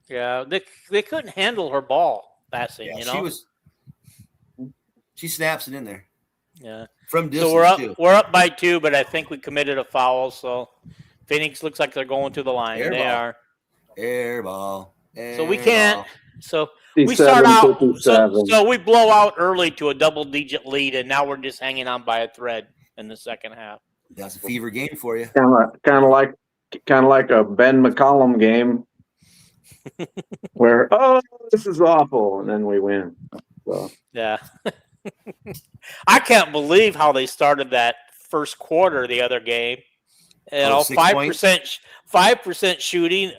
Yeah, they couldn't handle her ball passing. Yeah, she snaps it in there. Yeah, from distance. So we're up by 2, but I think we committed a foul. So Phoenix looks like they're going to the line. They are. Air ball. So we can't. So we start out. So we blow out early to a double-digit lead, and now we're just hanging on by a thread in the second half. That's a fever game for you. Kind of like a Ben McCollum game, where this is awful, and then we win. So. Yeah, I can't believe how they started that first quarter. The other game, 5% shooting,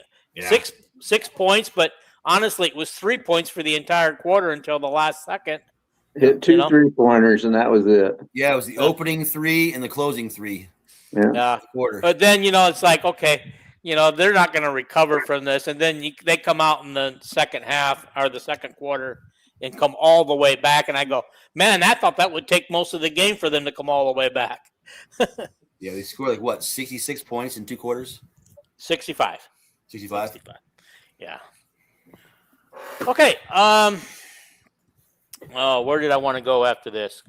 6 points, but honestly, it was 3 points for the entire quarter until the last second. Hit 2 3-pointers, and that was it. Yeah, it was the opening 3 and the closing 3. Yeah. Quarter. But then, it's like, okay, they're not going to recover from this. And then they come out in the second half or the second quarter and come all the way back. And I go, man, I thought that would take most of the game for them to come all the way back. Yeah, they scored 66 points in 2 quarters? 65. 65? Yeah. Okay. Where did I want to go after this?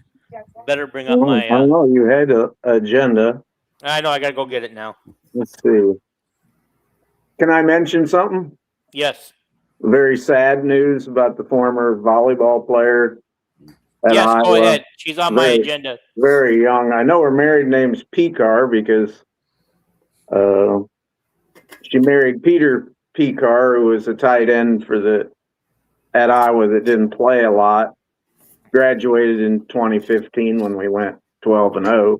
Better bring up my. I know you had an agenda. I know. I got to go get it now. Let's see. Can I mention something? Yes. Very sad news about the former volleyball player. Yes, Iowa. go ahead. She's on my agenda. Very young. I know her married name's Pekar because she married Peter Pekar, who was a tight end at Iowa that didn't play a lot. Graduated in 2015 when we went 12-0,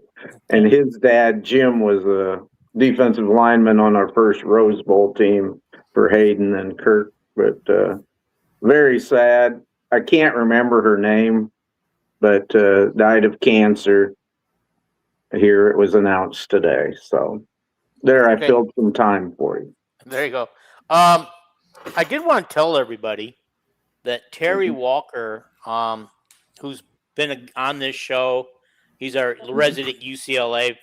and his dad Jim was a defensive lineman on our first Rose Bowl team for Hayden and Kirk. But very sad. I can't remember her name, but died of cancer. Here it was announced today. So there, I filled some time for you. There you go. I did want to tell everybody that Terry Walker, who's been on this show, he's our resident UCLA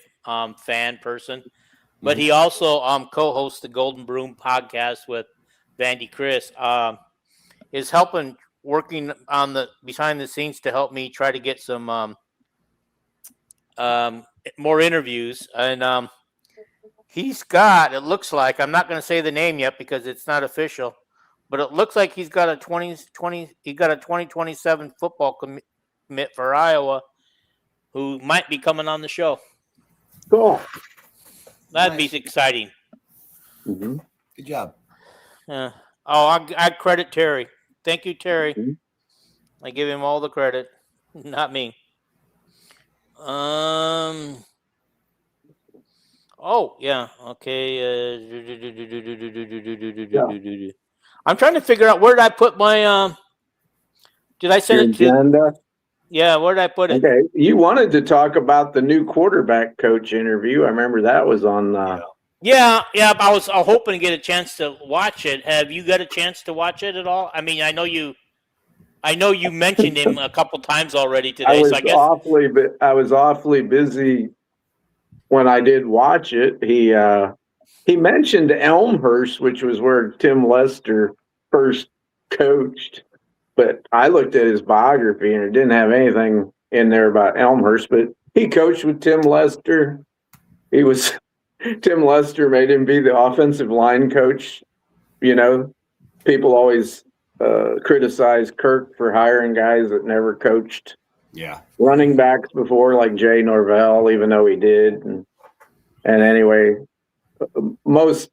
fan person, but he also co-hosts the Golden Broom podcast with Vandy Chris, is working on the behind the scenes to help me try to get some more interviews. And he's got, it looks like, I'm not going to say the name yet because it's not official, but it looks like he's got a 2027 football commit for Iowa who might be coming on the show. Cool. That'd Nice. be exciting. Mm-hmm. Good job. I credit Terry. Thank you, Terry. Mhm. I give him all the credit, not me. Oh yeah. Okay. I'm trying to figure out where did I put my Did I send Your it to? agenda. Yeah. Where did I put it? Okay. You wanted to talk about the new quarterback coach interview. I remember that was on. Yeah. I was hoping to get a chance to watch it. Have you got a chance to watch it at all? I mean, I know you mentioned him a couple times already today. I was So I guess awfully busy when I did watch it. He mentioned Elmhurst, which was where Tim Lester first coached. But I looked at his biography and it didn't have anything in there about Elmhurst. But he coached with Tim Lester. Tim Lester made him be the offensive line coach. You know, people always criticize Kirk for hiring guys that never coached running backs before, like Jay Norvell, even though he did. And anyway, most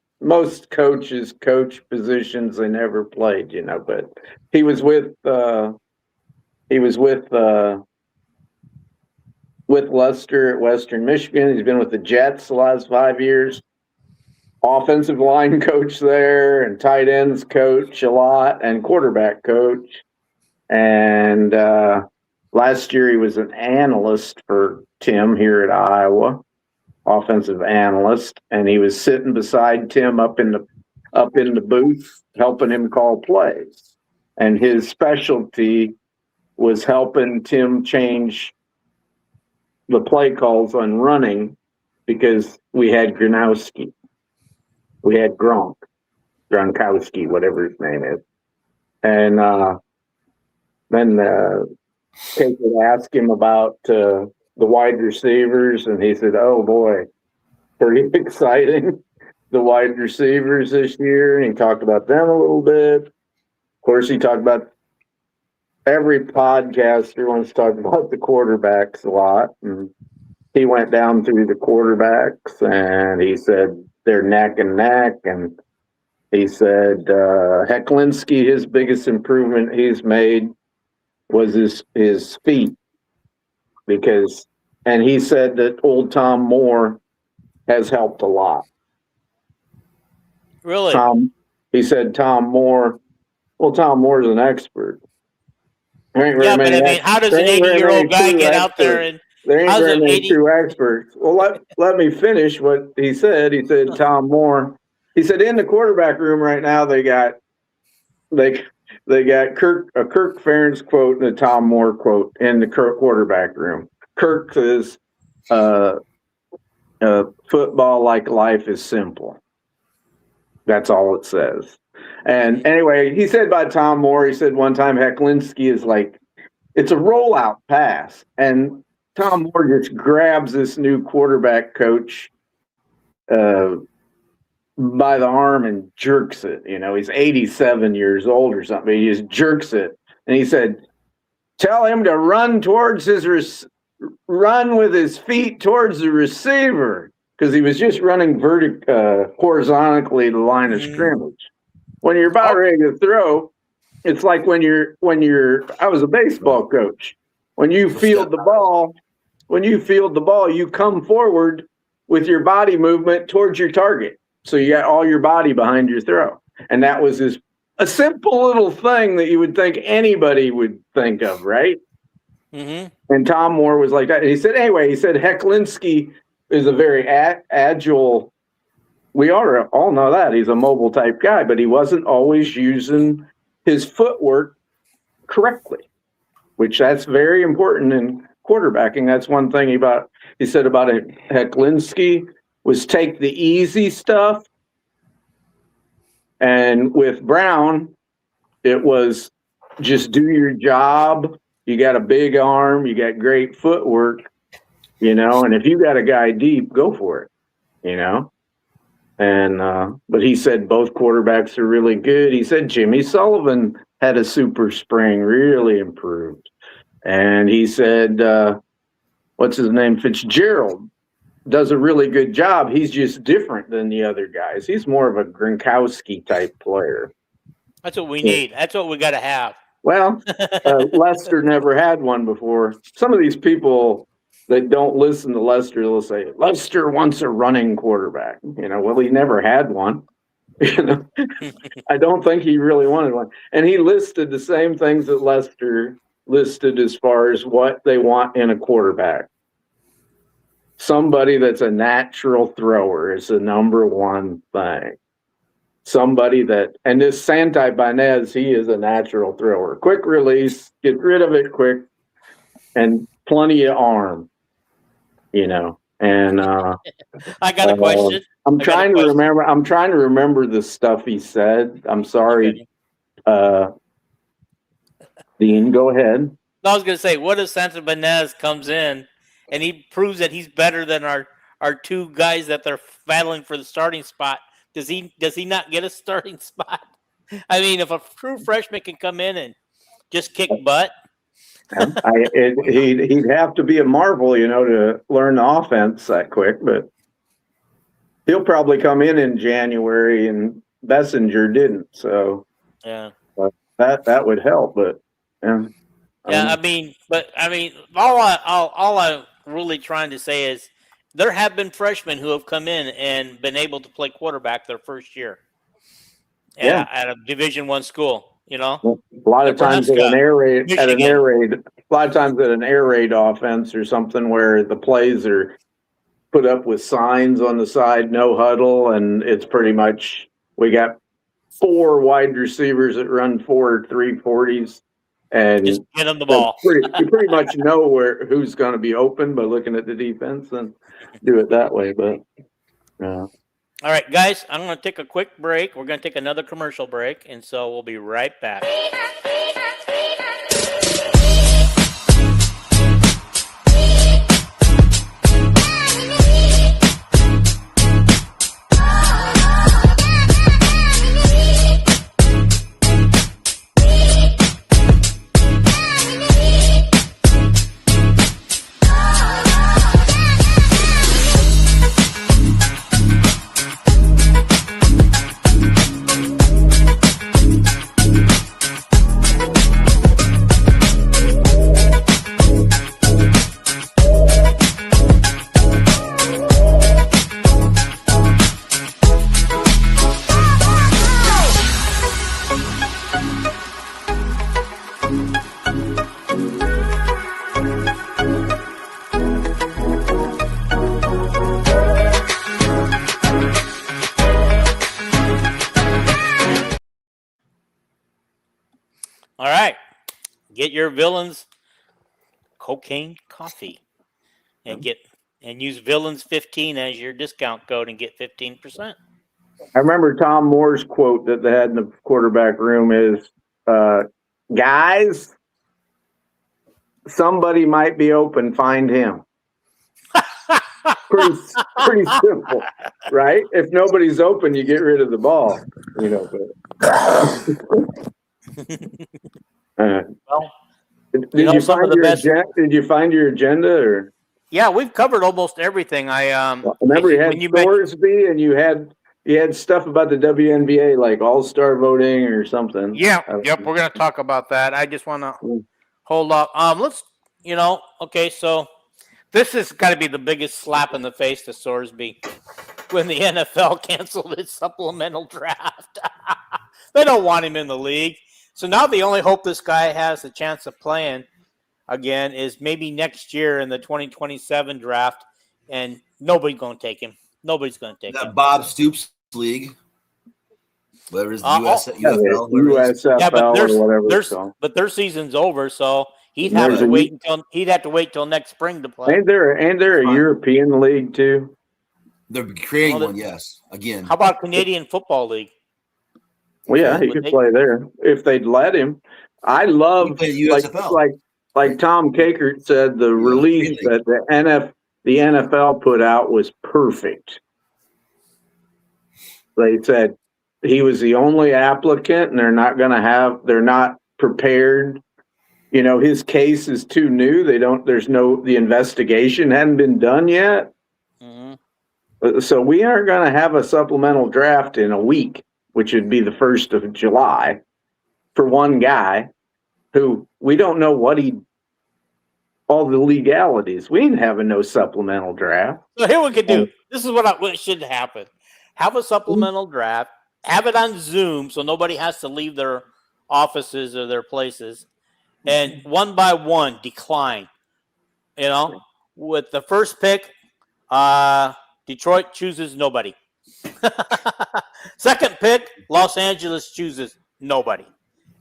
coaches coach positions they never played, you know. But he was with Lester at Western Michigan. He's been with the Jets the last 5 years. Offensive line coach there, and tight ends coach a lot, and quarterback coach. And last year he was an analyst for Tim here at Iowa, offensive analyst, and he was sitting beside Tim up in the booth, helping him call plays. And his specialty was helping Tim change the play calls on running because we had Gronkowski. We had Gronkowski, whatever his name is. And then Kate would ask him about the wide receivers, and he said, oh, boy, pretty exciting, the wide receivers this year. And he talked about them a little bit. Of course, he talked about every podcaster wants to talk about the quarterbacks a lot. And he went down through the quarterbacks, and he said they're neck and neck. And he said Hecklinski, his biggest improvement he's made was his feet. And he said that old Tom Moore has helped a lot. really. He said Tom Moore's an expert. Yeah, but I mean, how does an 80-year-old guy get out there and there ain't how's very an many 80 true experts? Well, let me finish what he said. He said Tom Moore. He said in the quarterback room right now they got a Kirk Ferentz quote and a Tom Moore quote in the quarterback room. Kirk says, "Football like life is simple." That's all it says. And anyway, he said about Tom Moore, he said one time Hecklinski is like, it's a rollout pass. And Tom Moore just grabs this new quarterback coach by the arm and jerks it. You know, he's 87 years old or something. He just jerks it. And he said, tell him to run with his feet towards the receiver. Because he was just running horizontally the line of scrimmage. When you're about ready to throw, it's like when I was a baseball coach. When you field the ball, you come forward with your body movement towards your target. So you got all your body behind your throw. And that was a simple little thing that you would think anybody would think of, right? Mm-hmm. And Tom Moore was like that. And he said Hecklinski is a very agile. We all know that he's a mobile type guy, but he wasn't always using his footwork correctly, which that's very important in quarterbacking. That's one thing he said about Hecklinski was take the easy stuff. And with Brown, it was just do your job. You got a big arm, you got great footwork, you know, and if you got a guy deep, go for it, you know. And but he said both quarterbacks are really good. He said Jimmy Sullivan had a super spring, really improved. And he said, what's his name? Fitzgerald does a really good job. He's just different than the other guys. He's more of a Gronkowski type player. That's what we need. That's what we got to have. Well, Lester never had one before. Some of these people that don't listen to Lester will say, Lester wants a running quarterback. Well, he never had one. I don't think he really wanted one. And he listed the same things that Lester listed as far as what they want in a quarterback. Somebody that's a natural thrower is the number one thing. Somebody that, and this Santi Banez, he is a natural thrower. Quick release, get rid of it quick, and plenty of arm, And I got a question. I'm trying to remember the stuff he said. I'm sorry. Okay. Dean, go ahead. I was going to say, what if Santi Banez comes in and he proves that he's better than our two guys that they're battling for the starting spot? Does he not get a starting spot? I mean, if a true freshman can come in and just kick butt, he'd have to be a marvel, to learn the offense that quick. But he'll probably come in January, and Bessinger didn't. So yeah, that would help. But all I'm really trying to say is, there have been freshmen who have come in and been able to play quarterback their first year at a Division I school. A lot of times at an air raid offense or something where the plays are put up with signs on the side, no huddle, and it's pretty much we got 4 wide receivers that run 4 340s. And just get them the ball. You pretty much know who's going to be open by looking at the defense and do it that way. But all right, guys, I'm going to take a quick break. We're going to take another commercial break, and so we'll be right back. All right, get your Villains cocaine coffee and use Villains 15 as your discount code and get 15%. I remember Tom Moore's quote that they had in the quarterback room is, guys, somebody might be open, find him. pretty simple, right? If nobody's open, you get rid of the ball, Well, did you find your agenda? Or yeah, we've covered almost everything. I remember you had Thorsby, and you had stuff about the WNBA, like All-Star voting or something. Yeah, we're going to talk about that. I just want to hold up. Let's, okay, so this has got to be the biggest slap in the face to Thorsby when the NFL canceled its supplemental draft. They don't want him in the league. So now the only hope this guy has a chance of playing again is maybe next year in the 2027 draft, and nobody's going to take him. Nobody's going to take him. Bob Stoops League, whatever is the USFL, or whatever it's called. But their season's over, so he'd have to wait till next spring to play. Ain't there a European league too? They're creating one, yes. Again, how about Canadian Football League? Well, yeah, he could play there if they'd let him. I love like Tom Kakert said, the release that the NFL put out was perfect. They said he was the only applicant, and they're not prepared. His case is too new. The investigation hadn't been done yet. Mm-hmm. So we are going to have a supplemental draft in a week, which would be the 1st of July, for one guy who we don't know all the legalities. We ain't having no supplemental draft. So here we could do. This is what should happen. Have a supplemental draft. Have it on Zoom so nobody has to leave their offices or their places. And one by one, decline. You know, with the first pick, Detroit chooses nobody. Second pick, Los Angeles chooses nobody.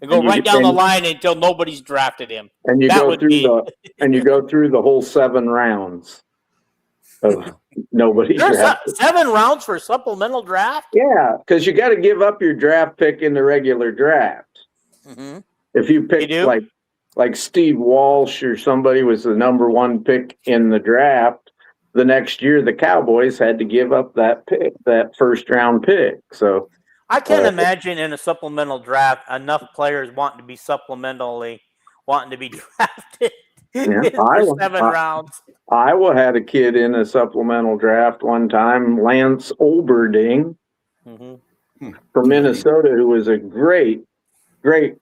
And go right down the line until nobody's drafted him. And you go through the whole 7 rounds of nobody. There's 7 rounds for a supplemental draft? Yeah, because you got to give up your draft pick in the regular draft. Mm-hmm. If you pick like Steve Walsh or somebody was the number 1 pick in the draft, the next year the Cowboys had to give up that pick, that first round pick. So I can't imagine in a supplemental draft enough players wanting to be drafted for 7 rounds. Iowa had a kid in a supplemental draft one time, Lance Olberding from Minnesota, who was a great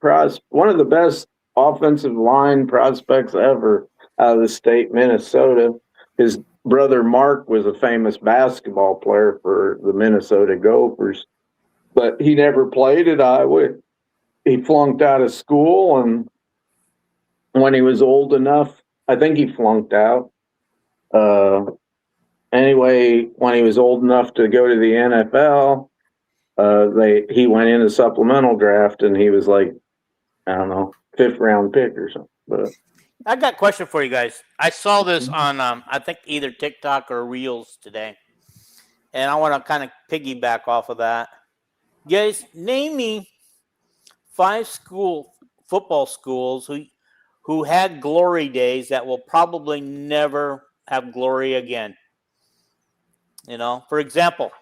prospect, one of the best offensive line prospects ever out of the state, Minnesota. His brother Mark was a famous basketball player for the Minnesota Gophers, but he never played at Iowa. He flunked out of school, and when he was old enough, I think he flunked out. Anyway, when he was old enough to go to the NFL, he went in a supplemental draft, and he was like, I don't know, 5th round pick or something. But I got a question for you guys. I saw this on, I think either TikTok or Reels today, and I want to kind of piggyback off of that. Guys, name me 5 football schools who had glory days that will probably never have glory again. You know, for example,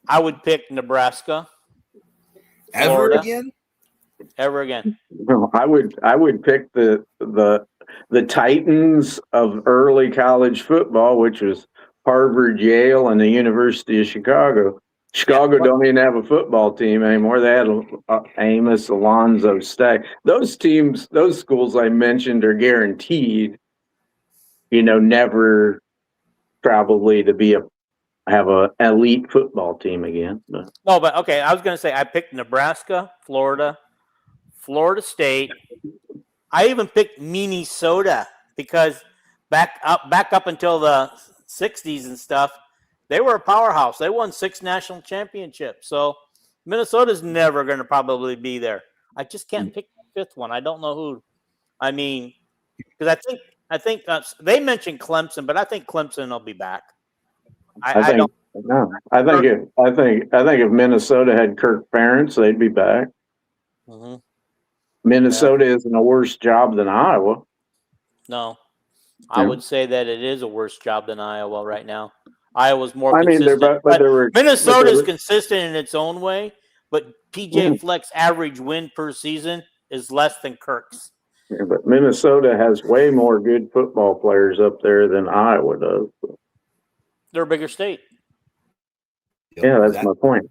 I would pick Nebraska. Florida. Ever again. No, I would pick the Titans of early college football, which was Harvard, Yale, and the University of Chicago. Chicago don't even have a football team anymore. They had Amos, Alonzo, Stack. Those schools I mentioned are guaranteed, never probably to have an elite football team again. But. No, but okay, I was going to say I picked Nebraska, Florida State. I even picked Minnesota because back up until the 60s and stuff, they were a powerhouse. They won 6 national championships. So Minnesota's never going to probably be there. I just can't pick the 5th one. I don't know who. I mean, because I think they mentioned Clemson, but I think Clemson will be back. I think if Minnesota had Kirk Ferentz, they'd be back. Mm-hmm. Minnesota isn't a worse job than Iowa. No, I would say that it is a worse job than Iowa right now. Iowa's more consistent. Minnesota is consistent in its own way, but PJ Fleck's average win per season is less than Kirk's. Yeah, but Minnesota has way more good football players up there than Iowa does. They're a bigger state. Yeah, that's my point.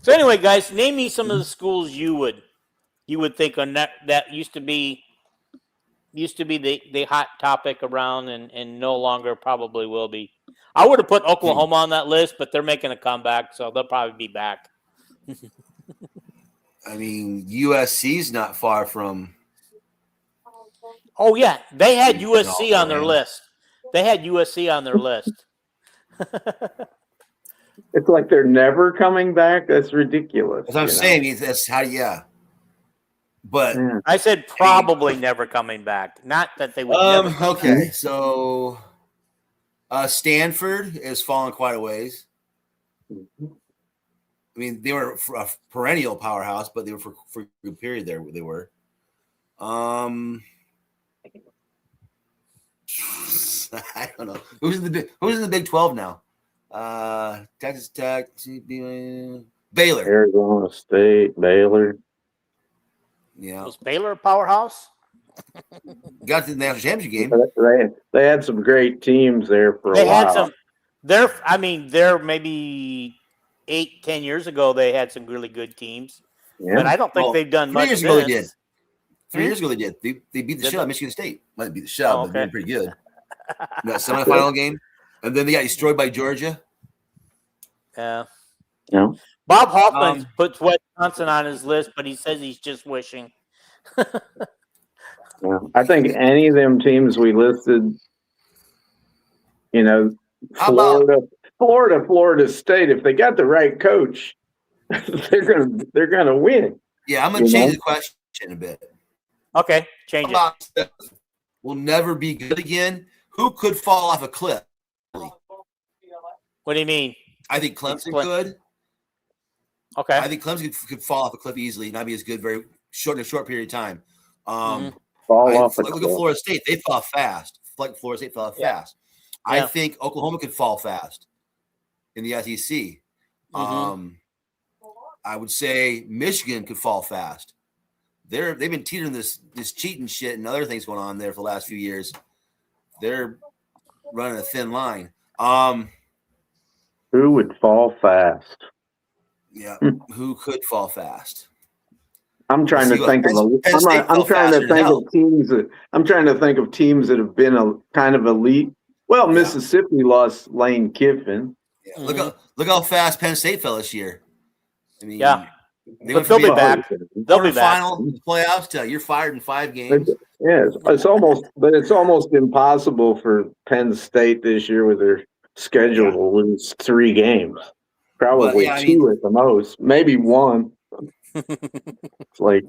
So anyway, guys, name me some of the schools you would think on that used to be the hot topic around and no longer probably will be. I would have put Oklahoma on that list, but they're making a comeback, so they'll probably be back. I mean, USC's not far from. Oh yeah, they had USC on their list. It's like they're never coming back. That's ridiculous. As I'm saying, that's how, But I said probably never coming back. Not that they would never. Okay, so Stanford is falling quite a ways. I mean, they were a perennial powerhouse, but they were for a good period there. They were. I don't know who's in the Big 12 now. Texas Tech, Baylor, Arizona State, Baylor. Yeah, Was Baylor a powerhouse? Got to the national championship game. They had some great teams there for a while. They had some. They're maybe 8-10 years ago. They had some really good teams, but I don't think they've done 3 much. years ago they did. 3 years ago they did. They beat the shit out of Michigan State. Might beat the shit out, but they're pretty good. That semifinal game, and then they got destroyed by Georgia. Yeah. Yeah. Bob Hoffman puts Wisconsin on his list, but he says he's just wishing. Yeah. I think any of them teams we listed, Florida State, if they got the right coach, they're gonna win. Yeah, I'm gonna change the question a bit. Okay, change it. Will never be good again. Who could fall off a cliff? What do you mean? I think Clemson could. Okay. I think Clemson could fall off a cliff easily, not be as good in a short period of time. Look at Florida State. They fell off fast. Like Florida State fell off fast. I think Oklahoma could fall fast in the SEC. I would say Michigan could fall fast. They've been teetering this cheating shit and other things going on there for the last few years. They're running a thin line. Who would fall fast? Yeah, who could fall fast? I'm trying to think of teams that have been kind of elite. Well, Mississippi lost Lane Kiffin. Yeah. Look how fast Penn State fell this year. I mean, they'll be back. They'll be back. Final playoffs till you're fired in 5 games. Yeah, it's almost impossible for Penn State this year with their schedule to lose 3 games. Probably 2 at the most, maybe 1. It's like,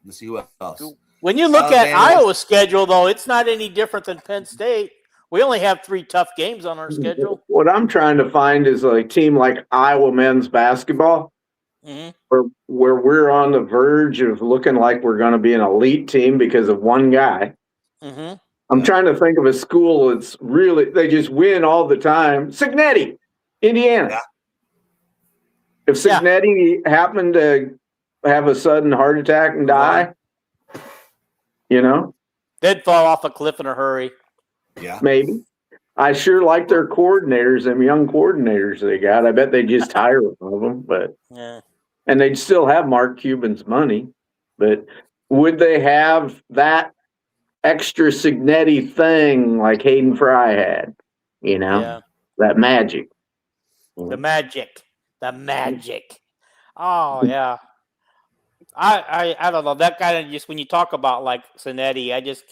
let's see who else. When you look at Iowa's schedule, though, it's not any different than Penn State. We only have 3 tough games on our schedule. What I'm trying to find is a team like Iowa men's basketball, where we're on the verge of looking like we're going to be an elite team because of one guy. I'm trying to think of a school that's they just win all the time. Cignetti, Indiana. Yeah. If Cignetti happened to have a sudden heart attack and die, they'd fall off a cliff in a hurry. Yeah, maybe. I sure like their coordinators, them young coordinators they got. I bet they just hire one of them, and they'd still have Mark Cuban's money. But would they have that extra Cignetti thing like Hayden Fry had? That magic. The magic. Oh yeah. I don't know. That kind of just when you talk about like Cincinnati, I just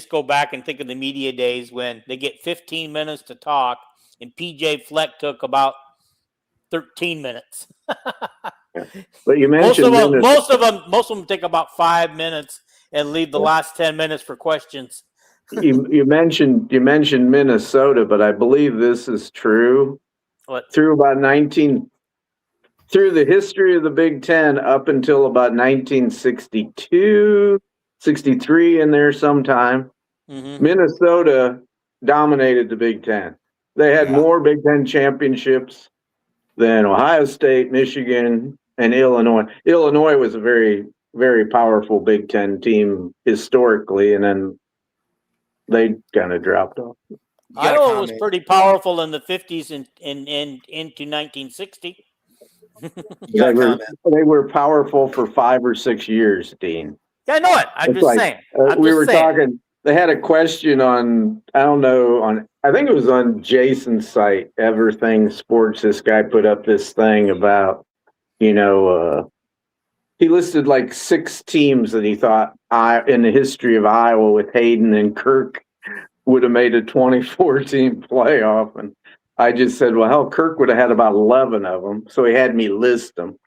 go back and think of the media days when they get 15 minutes to talk and PJ Fleck took about 13 minutes. But you mentioned most of them take about 5 minutes and leave the last 10 minutes for questions. you mentioned Minnesota, but I believe this is true. What? Through the history of the Big Ten up until about 1962, 63 in there sometime, Minnesota dominated the Big Ten. They had more Big Ten championships than Ohio State, Michigan, and Illinois. Illinois was a very, very powerful Big Ten team historically, and then they kind of dropped off. Iowa was pretty powerful in the 50s and into 1960. They were powerful for 5 or 6 years, Dean. Yeah, I know it. I'm just saying. Talking. They had a question on, I think it was on Jason's site, Everything Sports. This guy put up this thing about, he listed like 6 teams that he thought in the history of Iowa with Hayden and Kirk would have made a 24-team playoff. And I just said, well, hell, Kirk would have had about 11 of them. So he had me list them.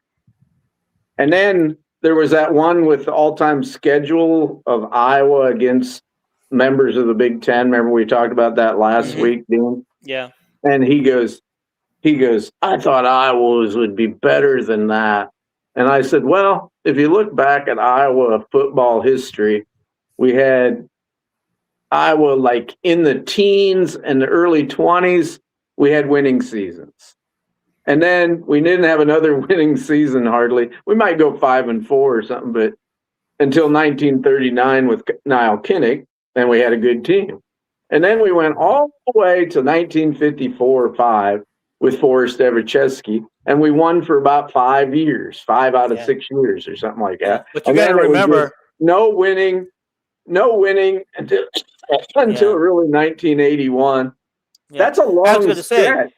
And then there was that one with the all-time schedule of Iowa against members of the Big Ten. Remember we talked about that last week, Dean? Yeah. And he goes, I thought Iowa's would be better than that. And I said, well, if you look back at Iowa football history, we had Iowa like in the teens and the early 20s, we had winning seasons. And then we didn't have another winning season hardly. We might go 5-4 or something, but until 1939 with Niall Kinnick, and we had a good team. And then we went all the way to 1954 or 5 with Forrest Everchesky, and we won for about 5 years, 5 out of 6 years or something like that. But you got to remember, no winning until really 1981. Yeah. That's a long stretch.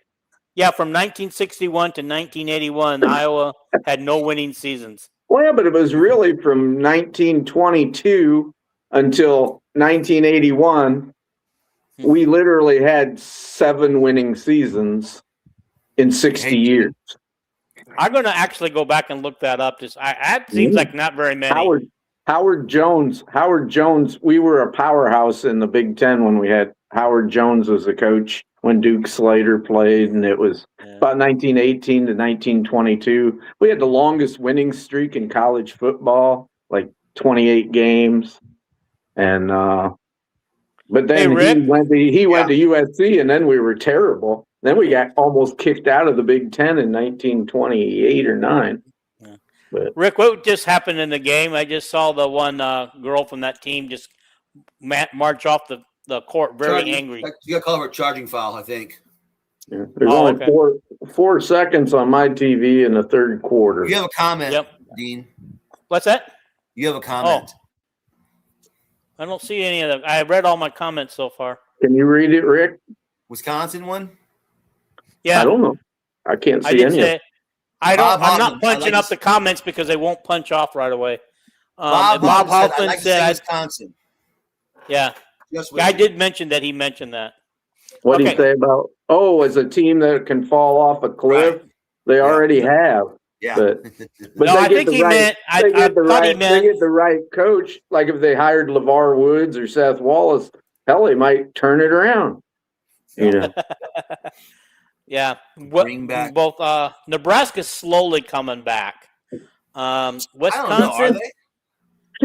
Yeah, from 1961 to 1981, Iowa had no winning seasons. Well, yeah, but it was really from 1922 until 1981. We literally had 7 winning seasons in 60 years. I'm going to actually go back and look that up. That seems like not very many. Howard Jones, we were a powerhouse in the Big Ten when we had Howard Jones as a coach when Duke Slater played, and it was about 1918 to 1922. We had the longest winning streak in college football, like 28 games. And but then he went to USC, and then we were terrible. Then we got almost kicked out of the Big Ten in 1928 or 9. But, Rick, what just happened in the game? I just saw the one girl from that team just march off the court very angry. You got to call her a charging foul, I think. Yeah. There's only 4 seconds on my TV in the third quarter. You have a comment, Dean. What's that? You have a comment. I don't see any of them. I read all my comments so far. Can you read it, Rick? Wisconsin one? Yeah. I don't know. I can't see any of it. I'm not punching up the comments because they won't punch off right away. Bob Hoffman said Wisconsin. Yeah. I did mention that. He mentioned that. What do you say about, as a team that can fall off a cliff? Right. They already have. Yeah. But no, I think he meant. I thought he meant. They get the right coach. Like if they hired LeVar Woods or Seth Wallace, hell, they might turn it around. You know. Yeah, both Nebraska's slowly coming back. Wisconsin,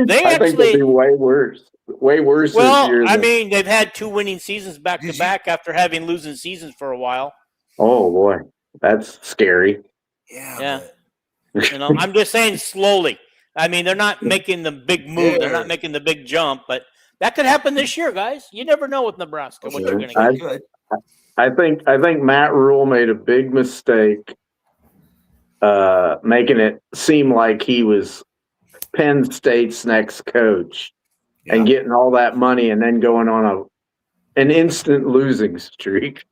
they I think they'll be way worse. Way worse this year. I mean, they've had 2 winning seasons back to back after having losing seasons for a while. Oh boy, that's scary. Yeah. You know, I'm just saying slowly. I mean, they're not making the big move. Yeah. They're not making the big jump, but that could happen this year, guys. You never know with Nebraska what you're going to get. I think Matt Rule made a big mistake making it seem like he was Penn State's next coach and getting all that money and then going on an instant losing streak.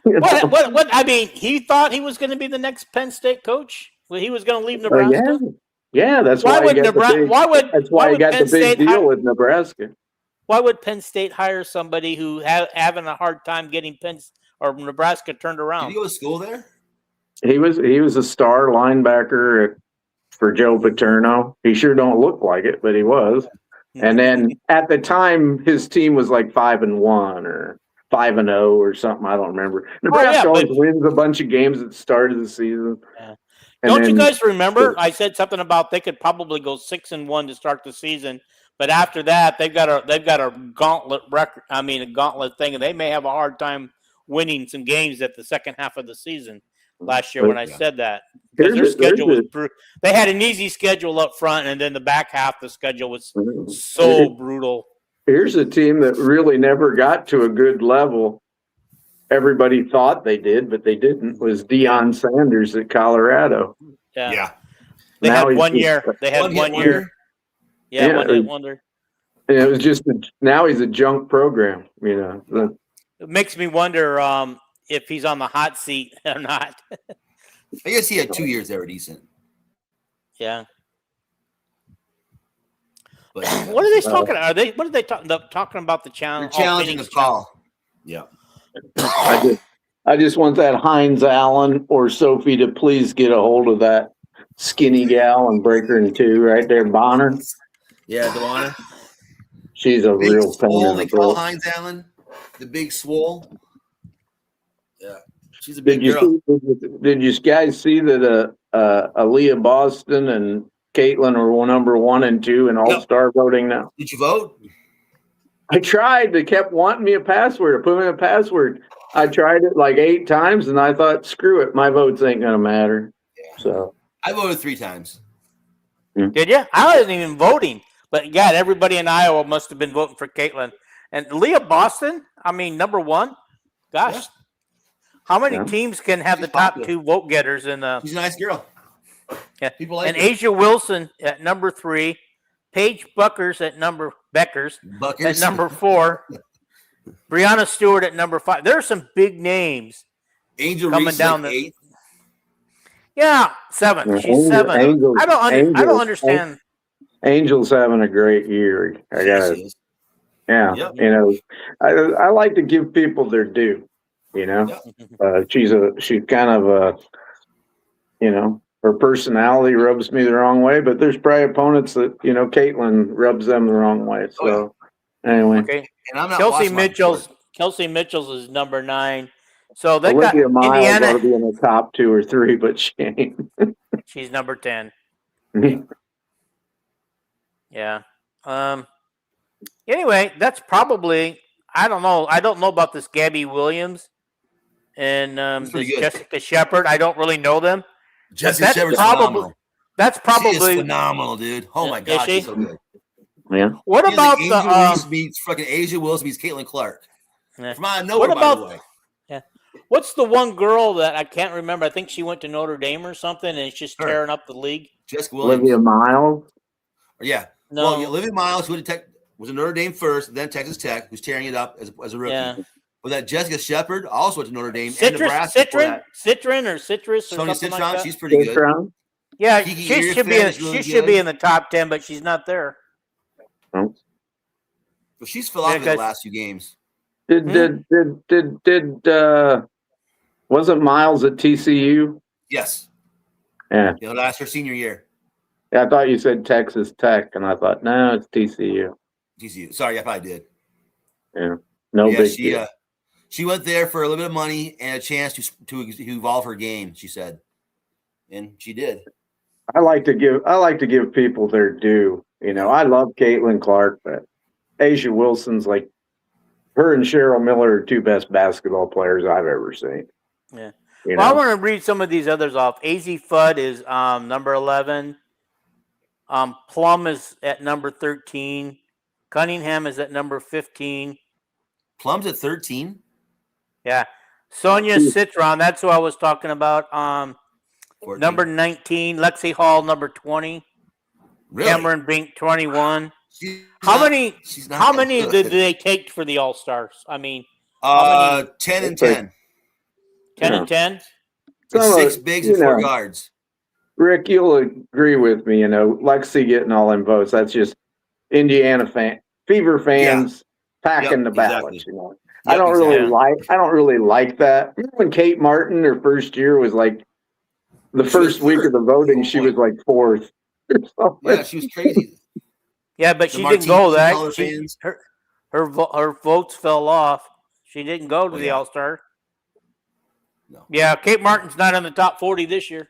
What? I mean, he thought he was going to be the next Penn State coach. He was going to leave Nebraska. Yeah, that's why he got the big deal with Nebraska. Why would Penn State hire somebody who having a hard time getting Nebraska turned around? Did he go to school there? He was a star linebacker for Joe Paterno. He sure don't look like it, but he was. And then at the time, his team was like 5-1 or 5-0 or something. I don't remember. Nebraska always wins a bunch of games at the start of the season. Yeah. Don't you guys remember? I said something about they could probably go 6-1 to start the season. But after that, they've got a gauntlet record. I mean, a gauntlet thing, and they may have a hard time winning some games at the second half of the season last year when I said that. Because their schedule was brutal. They had an easy schedule up front, and then the back half of the schedule was so brutal. Here's a team that really never got to a good level. Everybody thought they did, but they didn't. Was Deion Sanders at Colorado. Yeah. They had 1 year. They had 1 year. Yeah, one wonder. And it was just now he's a junk program, you know. It makes me wonder if he's on the hot seat or not. I guess he had 2 years there, decent. Yeah. But, what are they talking about? What are they talking about? The challenge? They're challenging the call. Yeah. I just want that Hines Allen or Sophie to please get a hold of that skinny gal and break her in two right there, Bonner. Yeah, Bonner. She's a big real pain. They call Hines Allen the big swole. Yeah, she's a big girl. Did you guys see that Aaliyah Boston and Caitlin are number 1 and 2 in All-Star voting now? Did you vote? I tried. They kept wanting me a password. I put in a password. I tried it like 8 times, and I thought, screw it. My votes ain't going to matter. Yeah. So I voted 3 times. Did you? I wasn't even voting, but God, everybody in Iowa must have been voting for Caitlin. And Leah Boston, I mean, number one. Gosh, Yeah. how many Yeah. teams can have She's the top popular. 2 vote getters in She's a nice girl. Yeah. People like and her. Asia Wilson at number 3, Paige Buckers at number 4, Brianna Stewart at number 5. There are some big names. Angel coming Reese down like the- 8th. Yeah, 7. Yeah, She's 7. Angels- I don't Angels- understand. Angel's having a great year. I gotta, She is. yeah. Yep. You know, I like to give people their due. You know, Yep. she's kind of a, you know, her personality rubs me the wrong way, but there's probably opponents that, you know, Caitlin rubs them the wrong way. So anyway, Okay. And I'm not Kelsey watching my Mitchell's is number 9. So they got Olivia Miles ought to Indiana. be in the top 2 or 3, but she ain't. She's number 10. Yeah. Anyway, that's probably, I don't know. I don't know about this Gabby Williams and That's this pretty good. Jessica Shepard. I don't really know them. Jessica that's Shepard's probably- phenomenal. That's She is probably phenomenal, dude. Oh my Is god, she? she's so good. Yeah. what She's about like the Angel Reese meets fucking Asia Wilson meets Caitlin Clark. Yeah. From out of nowhere, What by the about- way. what's the one girl that I can't remember? I think she went to Notre Dame or something, and it's just Her. tearing up the league. Jessica Williams. Olivia Miles. Yeah. No, Well, Olivia Miles, who was in Notre Dame first, then Texas Tech, who's tearing it up as a rookie. yeah, But that Jessica Shepard also went to Notre Dame and Nebraska. Citron or Citrus or Tony something Citron, like that. she's pretty good. Citron. Yeah, Kiki she should be. Earfan is really She should be good. in the top 10, but she's not there. Oh. But she's fell off in the guys- last 2 games. Did wasn't Miles at TCU? Yes. Yeah. Last her senior year. Yeah, I thought you said Texas Tech, and I thought, no, it's TCU. TCU. Sorry, I probably did. Yeah, no Yeah, big deal. she went there for a little bit of money and a chance to evolve her game, she said. And she did. I like to give people their due. You know, I love Caitlin Clark, but Asia Wilson's like her and Cheryl Miller are 2 best basketball players I've ever seen. Yeah. You Well, I know? want to read some of these others off. AZ Fudd is number 11. Plum is at number 13. Cunningham is at number 15. Plum's at 13. Yeah. Sonia Citron, that's who I was talking about. 14. Number 19. Lexi Hall, number 20. Really? Cameron Bink, 21. She's How not- many she's not How that many good. did they take for the All-Stars? I mean, how many? 10 and It's like- 10. 10 Yeah. and 10? It's Some of 6 it, bigs you and 4 know, guards. Rick, you'll agree with me. You know, Lexi getting all them votes. That's just Indiana Fever fans packing Yep, the ballots. exactly. You know, Yep, I don't exactly. really like that. Remember when Kate Martin, her first year, was like the She was first week of third. the voting, she was like 4th. Yeah, she was crazy. Yeah, but The she didn't go Martinez that. Color fans. Her votes fell off. She didn't go to Oh, the yeah. All-Star. No. Yeah, Kate Martin's not in the top 40 this year.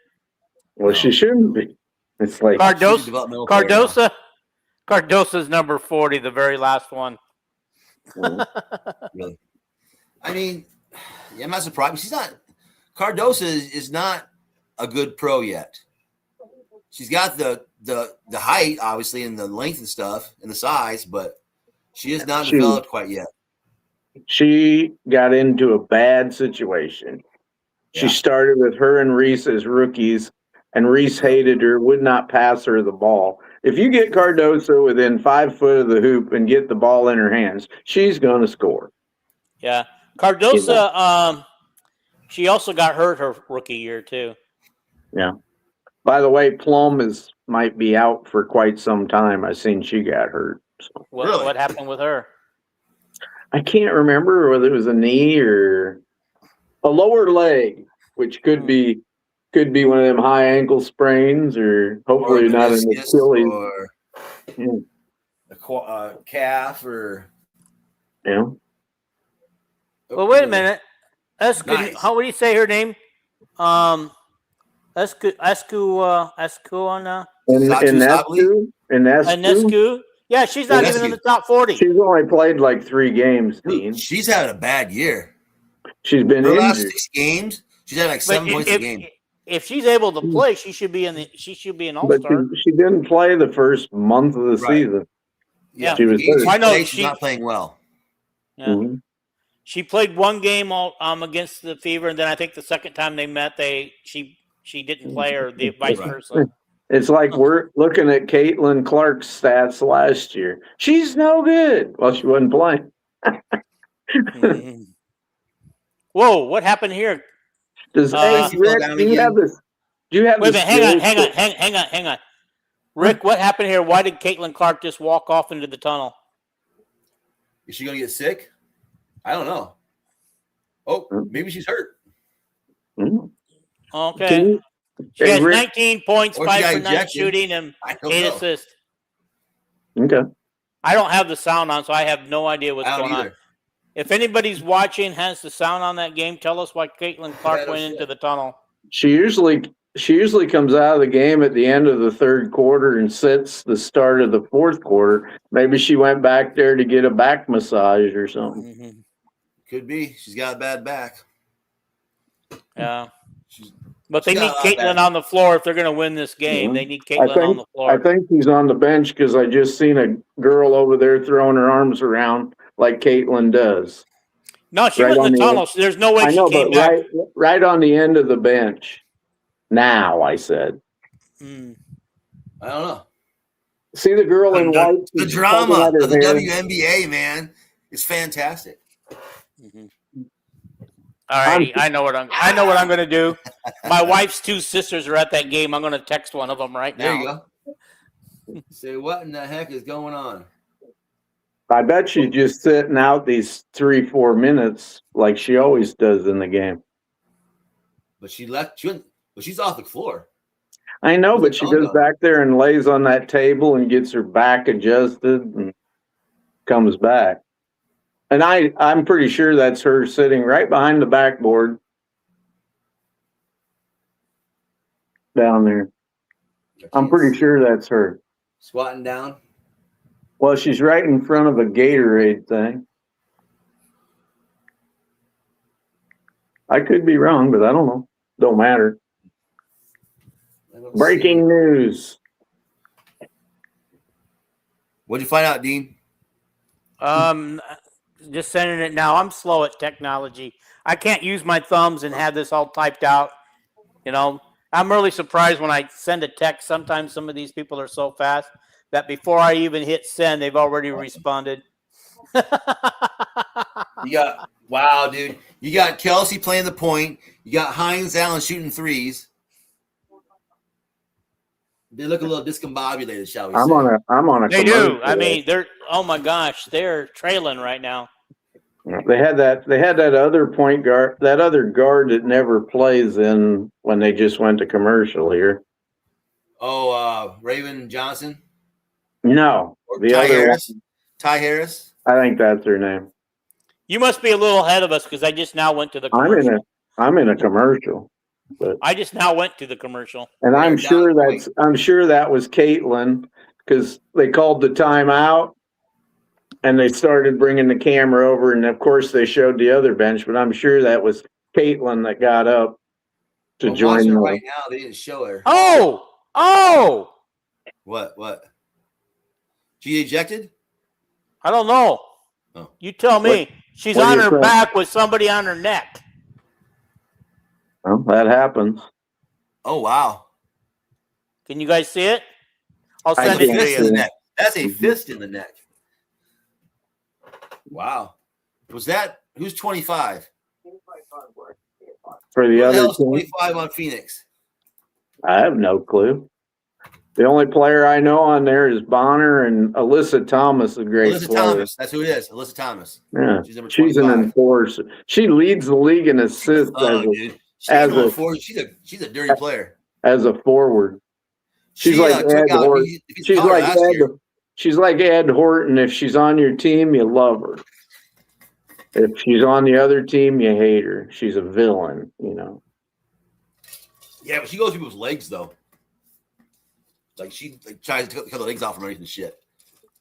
Well, she shouldn't be. It's like She's a Cardosa, developmental player now. Cardosa's number 40, the very last one. Really. I mean, yeah, I'm not surprised. She's not. Cardosa is not a good pro yet. She's got the height, obviously, and the length and stuff, and the size, but she is not developed quite yet. she got into a bad situation. She Yeah. started with her and Reese as rookies, and Reese hated her, would not pass her the ball. If you get Cardoso within 5 foot of the hoop and get the ball in her hands, she's going to score. Yeah. Cardosa, she also got hurt her rookie year, too. Yeah. By the way, Plum might be out for quite some time. I seen she got hurt. So. Really? What happened with her? I can't remember whether it was a knee or a lower leg, which could be one of them high ankle sprains, or hopefully not an meniscus Achilles. or Yeah. a calf, or Yeah. Well, wait a minute. Nice. How would you say her name? Escuana? Enescu? Yeah, she's not even in the top 40. She's only played like 3 games, Dean. she's having a bad year. She's been Her last injured. 6 games, she's had like 7 points a game. if she's able to play, she should be an But all-star. she didn't play the first month of the season. Yeah, She was hurt. I know she's not playing well. Yeah. Mm-hmm. She played one game against the Fever, and then I think the second time they met, she didn't play, or the vice versa. It's like we're looking at Caitlin Clark's stats last year. She's no good. Well, she wasn't playing. Mm-hmm. Whoa! What happened here? Does Rick, do you have this? Do you have Wait a this? minute! Hang on. Rick, what happened here? Why did Caitlin Clark just walk off into the tunnel? Is she going to get sick? I don't know. Oh, maybe she's hurt. Okay. She has 19 points, 5 for 9 shooting, and 8 assists. Okay. I don't have the sound on, so I have no idea what's going on. If anybody's watching, has the sound on that game, tell us why Caitlin Clark went into the tunnel. She usually comes out of the game at the end of the third quarter and sits the start of the fourth quarter. Maybe she went back there to get a back massage or something. Mm-hmm. Could be. She's got a bad back. Yeah. But they need Caitlin on the floor if they're going to win this game. Mm-hmm. They need Caitlin on the floor. I think he's on the bench because I just seen a girl over there throwing her arms around like Caitlin does. No, she was in the tunnel. There's no way she came back. Right on the end of the bench. Now, I said. I don't know. See the girl in white? The drama of the WNBA, man, is fantastic. Mm-hmm. All righty, I know what I'm going to do. My wife's 2 sisters are at that game. I'm going to text one of them right now. There you go. Say, what in the heck is going on? I bet she's just sitting out these 3-4 minutes like she always does in the game. But she left. But she's off the floor. I know, but she goes back there and lays on that table and gets her back adjusted and comes back. And I'm pretty sure that's her sitting right behind the backboard down there. I'm pretty sure that's her. Squatting down? Well, she's right in front of a Gatorade thing. I could be wrong, but I don't know. Don't matter. Breaking news. What'd you find out, Dean? Just sending it now. I'm slow at technology. I can't use my thumbs and have this all typed out. You know, I'm really surprised when I send a text. Sometimes some of these people are so fast that before I even hit send, they've already responded. Wow, dude. You got Kelsey playing the point. You got Hines Allen shooting threes. They look a little discombobulated, shall we say? I'm on a. They do. I mean, oh my gosh, they're trailing right now. They had that other point guard, that other guard that never plays in when they just went to commercial here. Oh, Raven Johnson? No, the Ty other Harris. one. Ty Harris? I think that's her name. You must be a little ahead of us because I just now went to the commercial. I'm in a commercial. But I just now went to the commercial. And I'm sure that was Caitlin because they called the timeout and they started bringing the camera over. And of course they showed the other bench, but I'm sure that was Caitlin that got up to join them. Right now, they didn't show her. Oh! What? She ejected? I don't know. Oh. You tell me. She's on her back with somebody on her neck. Well, that happens. Oh, wow. Can you guys see it? I'll send it to you. That's a fist in the neck. Wow. Was that – who's 25? For the other team? 25 on Phoenix? I have no clue. The only player I know on there is Bonner and Alyssa Thomas, a great player. Thomas. That's who it is, Alyssa Thomas. Yeah. She's an enforcer. She leads the league in assists She's a dirty player. As a forward. She's like Ed Horton. She's like Ed Horton. If she's on your team, you love her. If she's on the other team, you hate her. She's a villain, you know. Yeah, but she goes people's legs though. Like she tries to cut the legs off from underneath and shit.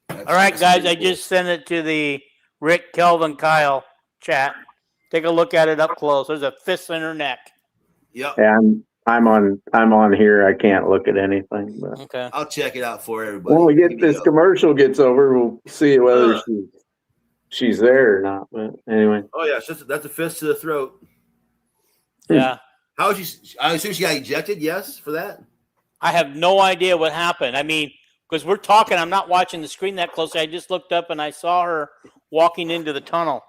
All right, guys, I just sent it to the Rick, Kelvin, Kyle chat. Take a look at it up close. There's a fist in her neck. Yep. And I'm on here. I can't look at anything. But Okay. I'll check it out for everybody. when we get this commercial gets over, we'll see whether she's there or not. But anyway. Oh yeah, that's a fist to the throat. Yeah. How is she? I assume she got ejected. Yes, for that. I have no idea what happened. I mean, because we're talking, I'm not watching the screen that closely. I just looked up and I saw her walking into the tunnel.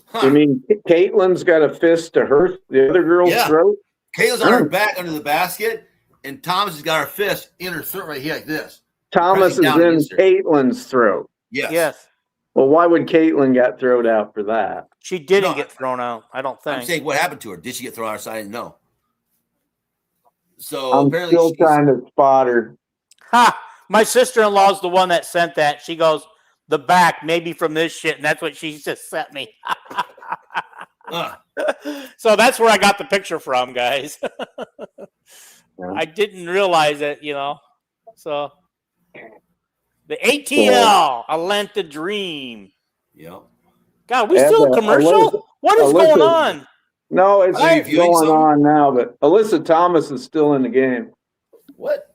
Huh. You mean Caitlin's got a fist to her the other girl's throat? Caitlin's on her back under the basket, and Thomas has got her fist in her throat right here like this. Thomas is in Caitlin's throat. Yes. Well, why would Caitlin get thrown out for that? She didn't get thrown out, I don't think. I'm saying what happened to her. Did she get thrown out? I didn't know. So I'm apparently still trying to spot her. Ha! My sister-in-law's the one that sent that. She goes, the back, maybe from this shit, and that's what she just sent me. So that's where I got the picture from, guys. I didn't realize it, So the ATL, Atlanta Dream. Yep. God, we still in commercial? What is going on? No, it's going on now, but Alyssa Thomas is still in the game. What?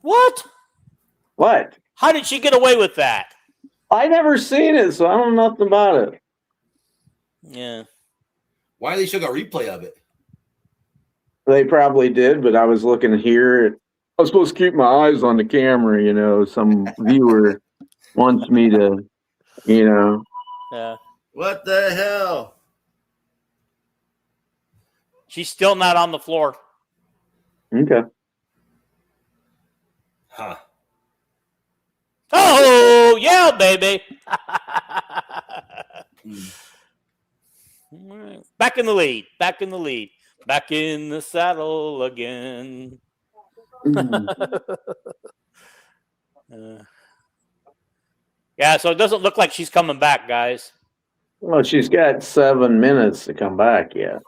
What? How did she get away with that? I never seen it, so I don't know nothing about it. Yeah. Why did they show a replay of it? They probably did, but I was looking here. I was supposed to keep my eyes on the camera, some viewer wants me to, Yeah. What the hell? She's still not on the floor. Okay. Huh. Oh, yeah, baby. Back in the lead. Back in the saddle again. Yeah, so it doesn't look like she's coming back, guys. Well, she's got 7 minutes to come back yet.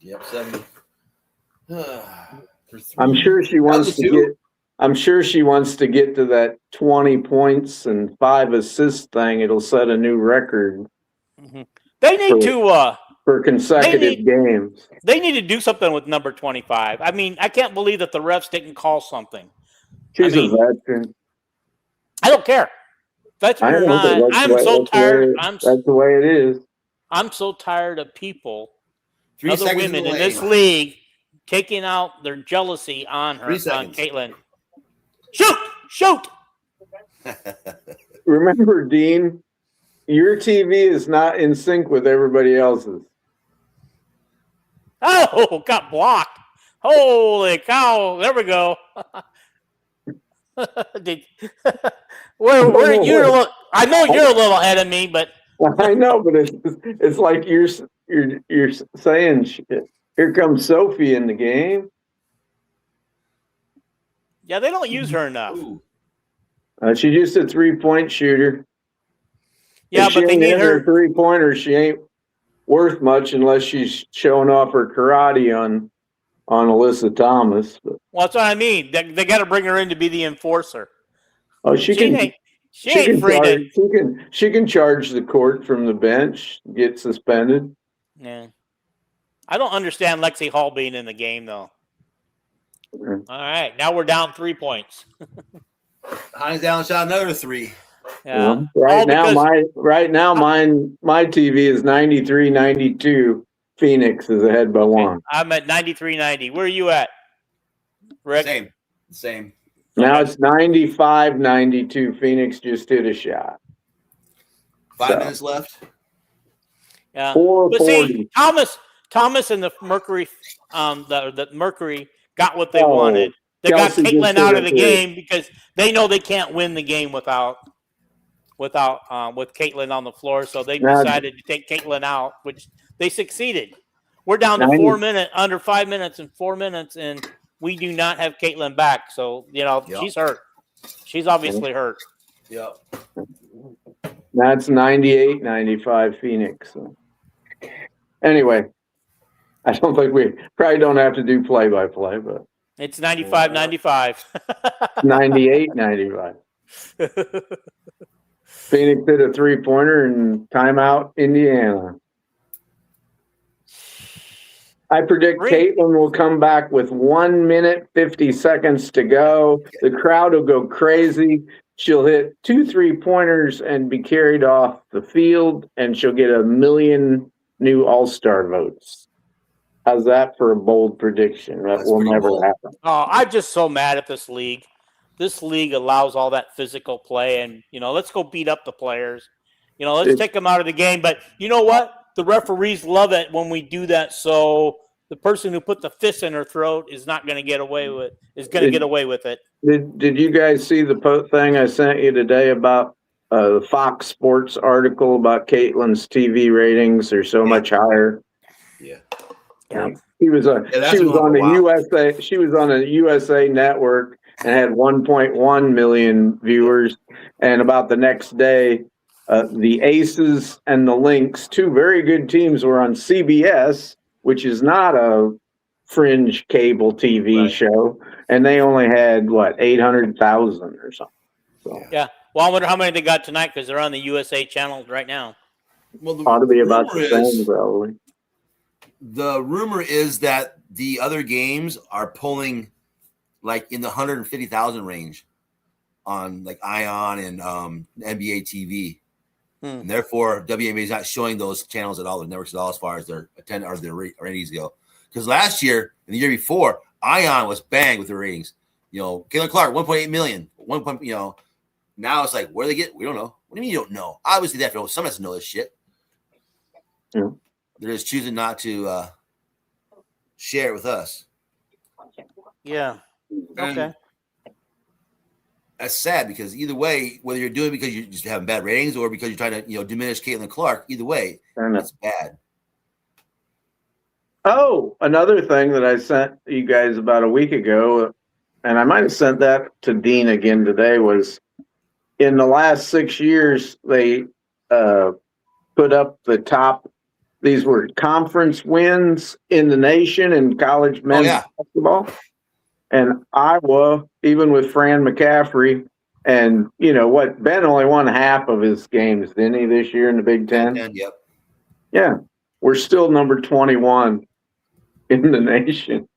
Yep, 7. I'm sure she wants to get to that 20 points and 5 assists thing. It'll set a new record. Mm-hmm. They need for consecutive games. They need to do something with number 25. I mean, I can't believe that the refs didn't call something. She's a veteran. I don't care. Veteran or not. I'm so tired. That's the way it is. I'm so tired of people, 3 other seconds women in this league, taking out their jealousy on her, on Caitlin. Shoot! Remember, Dean, your TV is not in sync with everybody else's. Oh, got blocked. Holy cow. There we go. Where you're a little, I know you're a little ahead of me, but I know, but it's like you're saying shit. Here comes Sophie in the game. Yeah, they don't use her enough. She's just a 3-point shooter. Yeah, but they need her 3-pointer. She ain't worth much unless she's showing off her karate on Alyssa Thomas. But. Well, that's what I mean. They got to bring her in to be the enforcer. Oh, she can charge the court from the bench, get suspended. Yeah, I don't understand Lexi Hall being in the game though. Yeah. All right, now we're down 3 points. Hines down shot another 3. Yeah. Right now, my TV is 93-92. Phoenix is ahead by 1. I'm at 93-90. Where are you at, Rick? Same. Now it's 95-92. Phoenix just hit a shot. 5 minutes left. Yeah. 4:40. But see, Thomas and the Mercury, the Mercury got what they wanted. They Kelsey got Caitlin out of the game because they know they can't win the game with Caitlin on the floor. So they decided to take Caitlin out, which they succeeded. We're down to under 5 minutes and 4 minutes, and we do not have Caitlin back. So, she's hurt. She's obviously hurt. Yep. That's 98-95 Phoenix. So. Anyway, I don't think we probably don't have to do play-by-play, but. It's 95-95. 98-95. Phoenix did a 3-pointer and timeout Indiana. I predict Caitlin will come back with 1 minute, 50 seconds to go. The crowd will go crazy. She'll hit 2 3-pointers and be carried off the field, and she'll get 1 million new All-Star votes. How's that for a bold prediction? That will never happen. Oh, I'm just so mad at this league. This league allows all that physical play, and, let's go beat up the players. Let's take them out of the game. But you know what? The referees love it when we do that. So the person who put the fist in her throat is not going to get away with it. Did you guys see the thing I sent you today about the Fox Sports article about Caitlin's TV ratings are so much higher? Yeah. She was on the USA. She was on a USA network and had 1.1 million viewers. And about the next day, the Aces and the Lynx, 2 very good teams, were on CBS, which is not a fringe cable TV show, and they only had 800,000 or something. So. Yeah. Well, I wonder how many they got tonight because they're on the USA channel right now. Well, ought to be about the same, probably. The rumor is that the other games are pulling in the 150,000 range on ION and NBA TV. And therefore, WNBA is not showing those channels at all, the networks at all, as far as their ratings go. Because last year and the year before, ION was bang with the ratings. Caitlin Clark, 1.8 million. Now it's where they get? We don't know. What do you mean you don't know? Obviously, they have to know. Someone has to know this shit. Yeah. They're just choosing not to share it with us. Yeah. Okay. That's sad because either way, whether you're doing it because you're just having bad ratings or because you're trying to, diminish Caitlin Clark, either way, it's bad. Oh, another thing that I sent you guys about a week ago, and I might have sent that to Dean again today, was in the last 6 years, they put up the top. These were conference wins in the nation in college men's basketball. And Iowa, even with Fran McCaffrey, and Ben only won half of his games, didn't he, this year in the Big Ten? Yep. Yeah, we're still number 21 in the nation.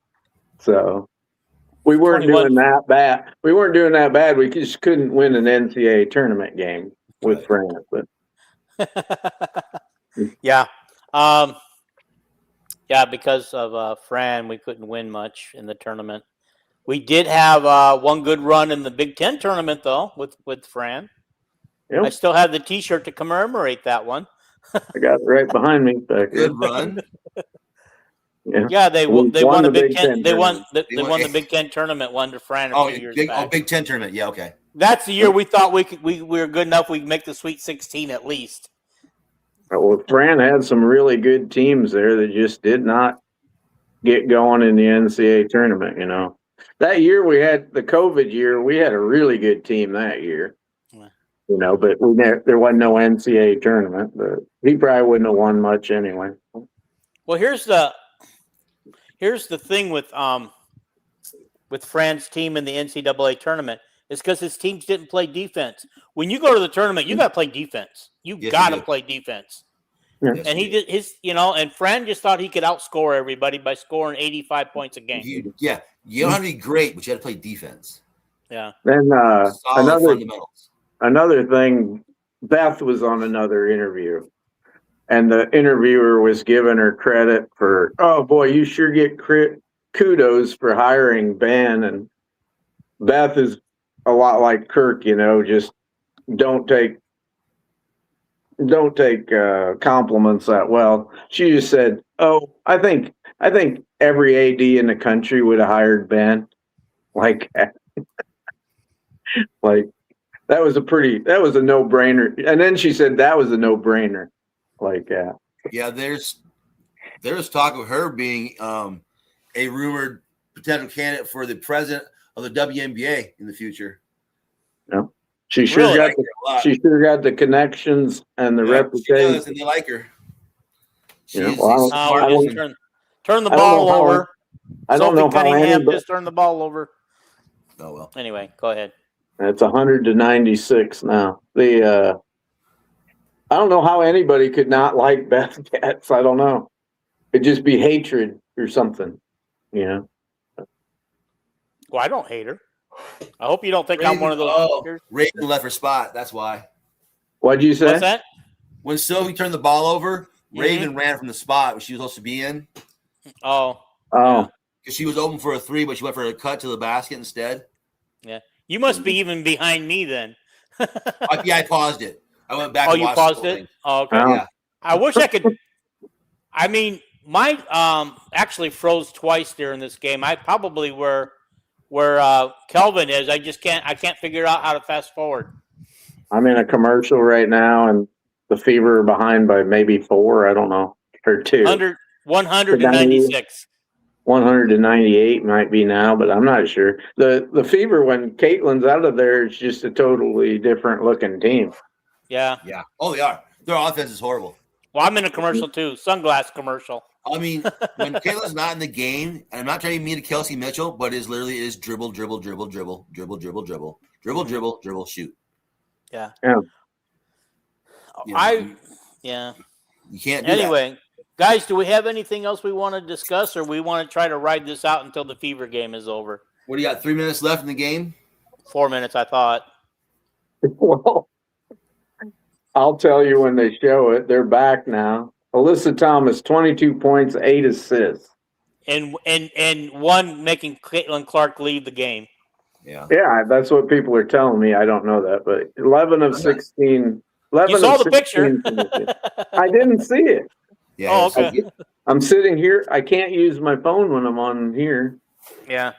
So we weren't doing that bad. We weren't doing that bad. We just couldn't win an NCAA tournament game with Fran. But yeah. Because of Fran, we couldn't win much in the tournament. We did have one good run in the Big Ten tournament, though, with Fran. Yep. I still have the T-shirt to commemorate that one. I got it right behind me. Good run. Yeah, they won the Big Ten. They won the Big Ten tournament. Won to Fran a few years back. Big Ten tournament. Yeah, okay. That's the year we thought we were good enough. We'd make the Sweet 16 at least. Well, Fran had some really good teams there that just did not get going in the NCAA tournament. That year we had the COVID year. We had a really good team that year. But there wasn't no NCAA tournament. But he probably wouldn't have won much anyway. Well, here's the thing with Fran's team in the NCAA tournament is because his teams didn't play defense. When you go to the tournament, you got to play defense. You got to play defense. Yes. And he did his, and Fran just thought he could outscore everybody by scoring 85 points a game. You don't have to be great, but you had to play defense. Yeah. Then another thing, Beth was on another interview, and the interviewer was giving her credit for, oh boy, you sure get kudos for hiring Ben. And Beth is a lot like Kirk, just don't take compliments that well. She just said, "Oh, I think every AD in the country would have hired Ben." Like that was a no-brainer. And then she said that was a no-brainer. Yeah, there's talk of her being a rumored potential candidate for the president of the WNBA in the future. Yeah. She sure got the connections and the reputation. She does, and they like her. Turn the ball over. I don't know how anybody just turned the ball over. Oh well. Anyway, go ahead. It's 100-96 now. I don't know how anybody could not like Beth Katz. I don't know. It'd just be hatred or something, you know. Well, I don't hate her. I hope you don't think I'm one of those. Raven left her spot. That's why. What'd you say? What's that? When Sylvie turned the ball over, Raven ran from the spot where she was supposed to be in. Oh. Because she was open for a 3, but she went for a cut to the basket instead. Yeah. You must be even behind me then. Yeah, I paused it. I went back. Oh, and you watched paused the it? thing. Oh, okay. Yeah. I wish I could. I mean, mine actually froze twice during this game. I probably where Kelvin is. I can't figure out how to fast forward. I'm in a commercial right now, and the Fever are behind by maybe 4. I don't know, or 2. 196. 198 might be now, but I'm not sure. The Fever, when Caitlin's out of there, it's just a totally different looking team. Yeah. Yeah. Oh, they are. Their offense is horrible. Well, I'm in a commercial too. Sunglass commercial. I mean, when Caitlin's not in the game, and I'm not trying to mean to Kelsey Mitchell, but it literally is dribble, dribble, dribble, dribble, dribble, dribble, dribble, dribble, dribble, dribble, shoot. Yeah. Yeah. You can't do anyway, guys, do we have anything else we want to discuss, or we want to try to ride this out until the Fever game is over? What do you got? 3 minutes left in the game? 4 minutes, I thought. Well, I'll tell you when they show it. They're back now. Alyssa Thomas, 22 points, 8 assists. And one making Caitlin Clark leave the game. Yeah. Yeah, that's what people are telling me. I don't know that, but 11 of 16. 11 you saw of the picture. I didn't see it. Yeah. Oh, okay. I'm sitting here. I can't use my phone when I'm on here. Yeah.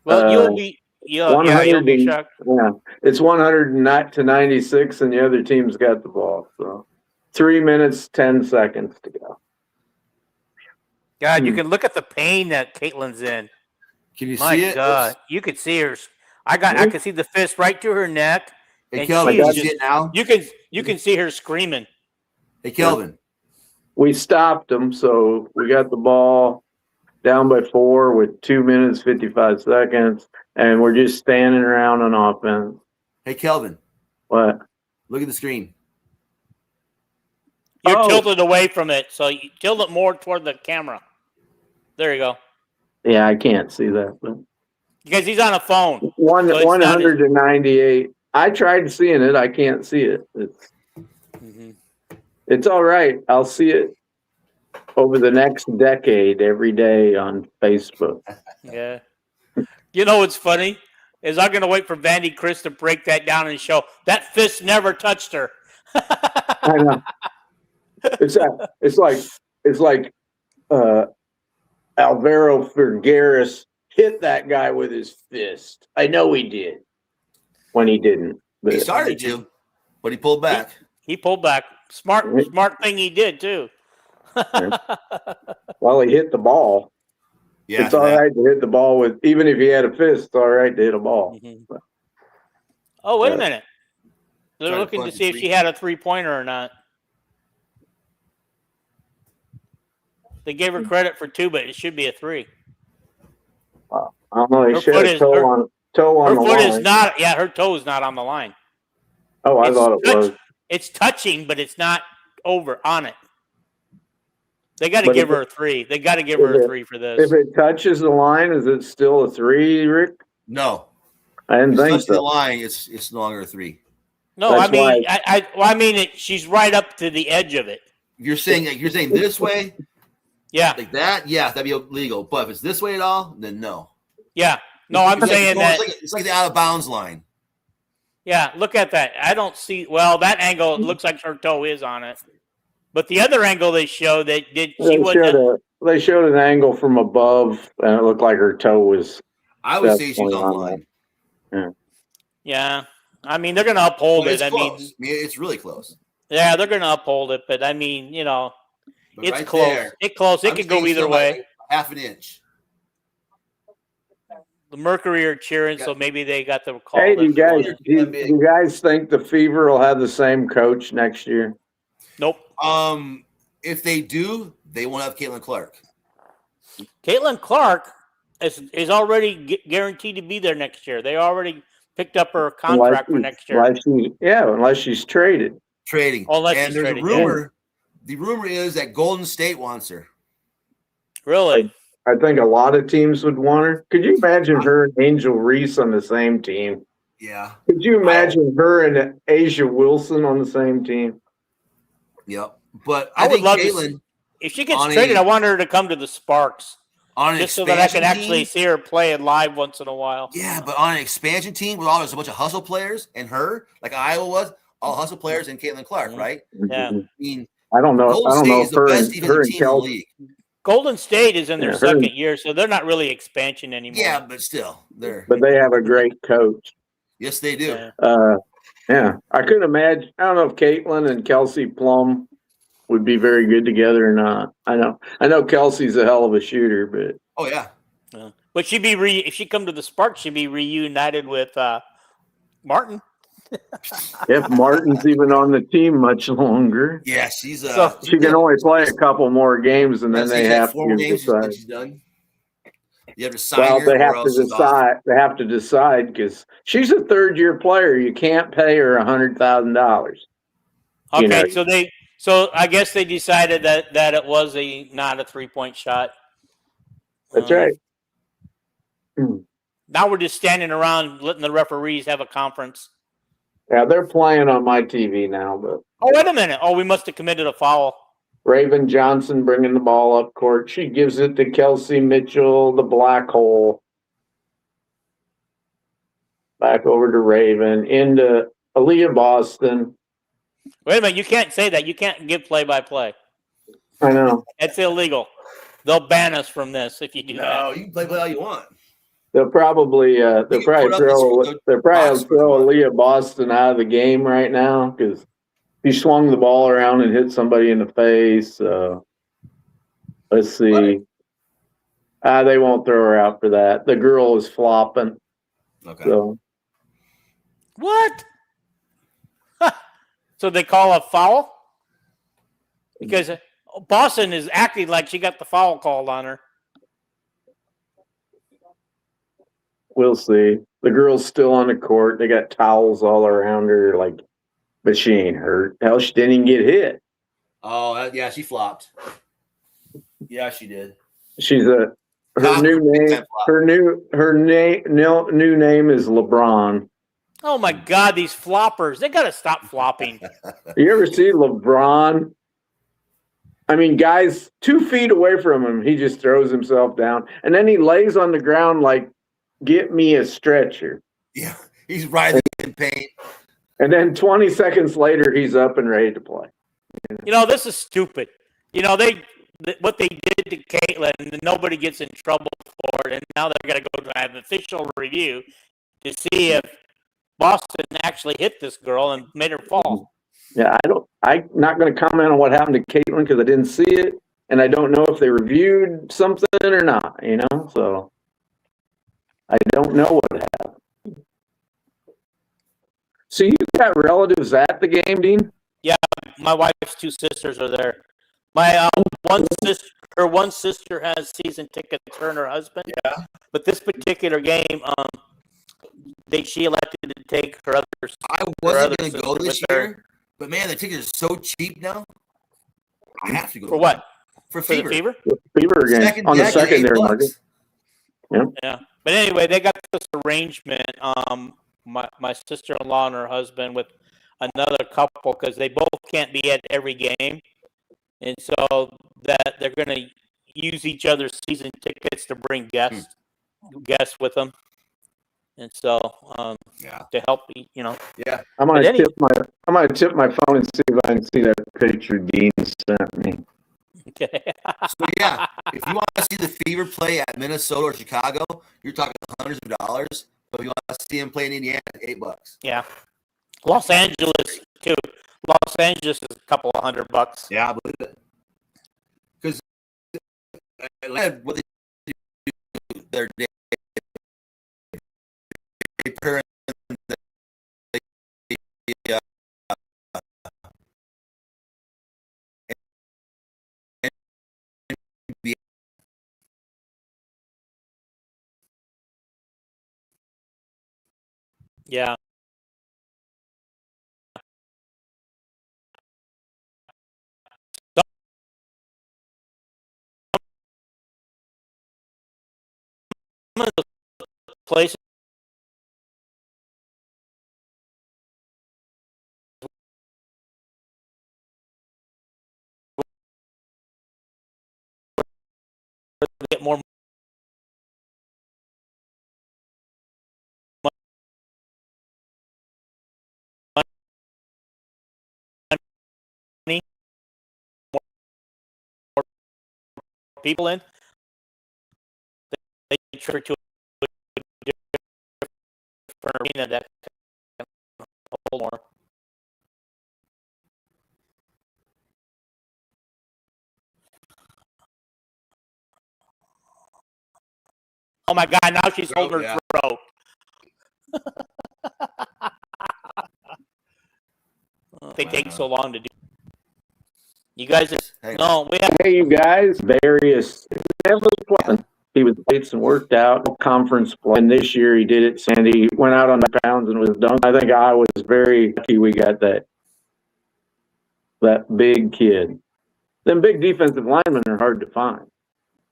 Well, you'll be shocked. Yeah, it's 100 to 96, and the other team's got the ball. So 3 minutes, 10 seconds to go. God, you can look at the pain that Caitlin's in. Can you My see it? God, you could see her. I can see the fist right to her neck. Hey, and Kelvin, you see it now? You can see her screaming. Hey, Kelvin. We stopped them, so we got the ball down by 4 with 2 minutes, 55 seconds, and we're just standing around on offense. Hey, Kelvin. What? Look at the screen. You're tilted away from it, so you tilt it more toward the camera. There you go. Yeah, I can't see that. But because he's on a phone. 100 to 98. I tried seeing it. I can't see it. It's all right. I'll see it over the next decade every day on Facebook. Yeah. You know what's funny is I'm going to wait for Vandy Chris to break that down and show that fist never touched her. I know. It's like Alvaro Figueres hit that guy with his fist. I know he did when he didn't. But He started to, but he pulled back. He pulled back. Smart thing he did too. Well, he hit the ball. Yeah, it's all right to hit the ball with, even if he had a fist, it's all right to hit a ball. Oh, wait a minute. They're looking to see if she had a 3-pointer or not. They gave her credit for 2, but it should be a 3. I don't know. They should have toe on the line. Her foot is not. Yeah, her toe is not on the line. Oh, I thought it was. It's touching, but it's not over on it. They got to give her a 3. They got to give her a 3 for this. If it touches the line, is it still a 3, Rick? No. I didn't think so. The line, it's no longer a 3. No, that's I mean, she's right up to the edge of it. You're saying this way? Yeah. Like that? Yeah, that'd be illegal. But if it's this way at all, then no. Yeah. No, I'm saying that. It's like the out of bounds line. Yeah, look at that. I don't see. Well, that angle, it looks like her toe is on it. But the other angle they showed, they showed an angle from above, and it looked like her toe was. I would say she's on the line. Yeah. Yeah. I mean, they're going to uphold it. I mean, it's really close. Yeah, they're going to uphold it. But, I mean, it's right close. There, it's close. It could go either way. Like half an inch. The Mercury are cheering, so maybe they got the call. Hey, do you guys think the Fever will have the same coach next year? Nope. If they do, they won't have Caitlin Clark. Caitlin Clark is already guaranteed to be there next year. They already picked up her contract for next year. Unless she's traded. Trading. And there's a rumor. The rumor is that Golden State wants her. Really? I think a lot of teams would want her. Could you imagine her and Angel Reese on the same team? Yeah. Could you imagine her and Asia Wilson on the same team? Yep. But I would think love to Caitlin, see, if she gets traded, I want her to come to the Sparks. on an Just so that I expansion can actually team, see her play it live once in a while. yeah, but on an expansion team with all there's a bunch of hustle players and her, like Iowa was, all hustle players and Caitlin Clark, right? Yeah. I mean, I don't know. Golden I don't State know is if the best her defensive and team in the Kelsey. league. Golden State is in their Yeah, second year, so they're not really expansion anymore. Yeah, but still, they're But they have a great coach. yes, they do. Yeah, I couldn't imagine. I don't know if Caitlin and Kelsey Plum would be very good together or not. I know Kelsey's a hell of a shooter, but Oh yeah, But she'd be if she come to the Sparks, she'd be reunited with Martin. if Martin's even on the team much longer, yeah, she's she can only play a couple more games, and then they have four to games decide. she's done. You have to sign Well, her, they or have to else she's off. decide. They have to decide because she's a third-year player. You can't pay her $100,000. Okay, so I guess they decided that it was not a 3-point shot. That's right. Now we're just standing around letting the referees have a conference. Yeah, they're playing on my TV now, but Oh, wait a minute. Oh, we must have committed a foul. Raven Johnson bringing the ball up court. She gives it to Kelsey Mitchell, the black hole. Back over to Raven, into Aaliyah Boston. Wait a minute. You can't say that. You can't give play-by-play. I know. It's illegal. They'll ban us from this if you do that. No, you can play all you want. They'll probably throw Aaliyah Boston out of the game right now because he swung the ball around and hit somebody in the face. Let's see. They won't throw her out for that. The girl is flopping. Okay. So. What? So they call a foul? Because Boston is acting like she got the foul called on her. We'll see. The girl's still on the court. They got towels all around her, but she ain't hurt. Hell, she didn't even get hit. Oh, yeah, she flopped. Yeah, she did. She's her new name is LeBron. Oh my God, these floppers! They got to stop flopping. You ever see LeBron? I mean, guys 2 feet away from him, he just throws himself down, and then he lays on the ground like, "Get me a stretcher." Yeah, he's writhing in pain. And then 20 seconds later, he's up and ready to play. This is stupid. What they did to Caitlin, and nobody gets in trouble for it, and now they're going to go to have an official review to see if Boston actually hit this girl and made her fall. Yeah, I'm not going to comment on what happened to Caitlin because I didn't see it, and I don't know if they reviewed something or not. So I don't know what happened. So you got relatives at the game, Dean? Yeah, my wife's 2 sisters are there. My one sister has season tickets. Her and her husband. Yeah. But this particular game, she elected to take her other. I wasn't going to go this year, but man, the tickets are so cheap now. I have to go. For what? For Fever. The Fever? Fever game on the secondary market. Yeah. But anyway, they got this arrangement. My sister-in-law and her husband with another couple because they both can't be at every game, and so that they're going to use each other's season tickets to bring guests with them, and so to help Yeah, I'm gonna tip my phone and see if I can see that picture Dean sent me. Okay. So yeah, if you want to see the Fever play at Minnesota or Chicago, you're talking hundreds of dollars. But if you want to see him play in Indiana, $8. Yeah. Los Angeles too. Los Angeles is a couple of $100. Yeah, I believe it. Because what they do, they're pairing Yeah. of the places where they get more money, more people in, they transfer to a different arena that can hold more. Oh my God! Now she's holding her throat. They take so long to do. You guys, no, we have. Hey, you guys, various. He was weights and worked out conference play, and this year he did it. Sandy went out on the pounds and was done. I think I was very lucky we got that big kid. Them big defensive linemen are hard to find.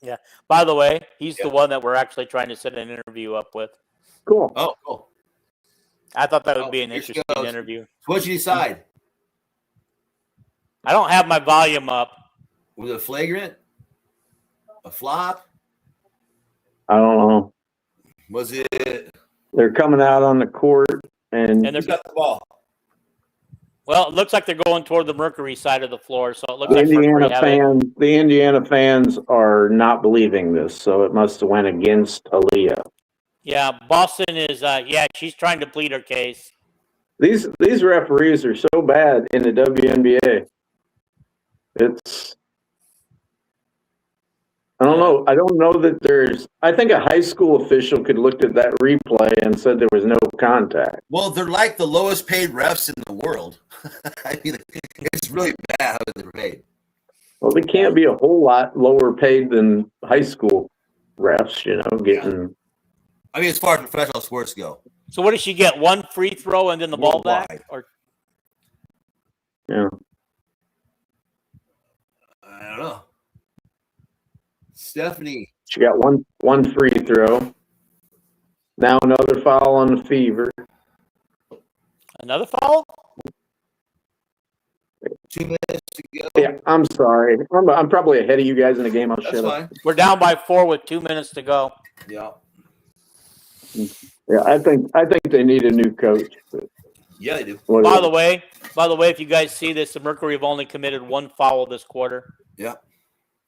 Yeah. By the way, he's the one that we're actually trying to set an interview up with. Cool. Oh, cool. I thought that would be an interesting interview. So what'd you decide? I don't have my volume up. Was it a flagrant? A flop? I don't know. Was it? They're coming out on the court and they're got the ball. Well, it looks like they're going toward the Mercury side of the floor, so it looks the like Indiana fans are not believing this, so it must have went against Aaliyah. Yeah, Boston is. She's trying to plead her case. These referees are so bad in the WNBA. I don't know. I don't know that there's. I think a high school official could look at that replay and said there was no contact. Well, they're like the lowest paid refs in the world. I mean, it's really bad how they're paid. Well, they can't be a whole lot lower paid than high school refs, getting. I mean, as far as professional sports go. So what does she get? One free throw and then the ball back? Or yeah. I don't know. Stephanie. She got one free throw. Now another foul on the Fever. Another foul? 2 minutes to go. Yeah, I'm sorry. I'm probably ahead of you guys in the game. I'll shut up. We're down by 4 with 2 minutes to go. Yeah. Yeah, I think they need a new coach. Yeah, they do. By the way, if you guys see this, the Mercury have only committed 1 foul this quarter. Yeah.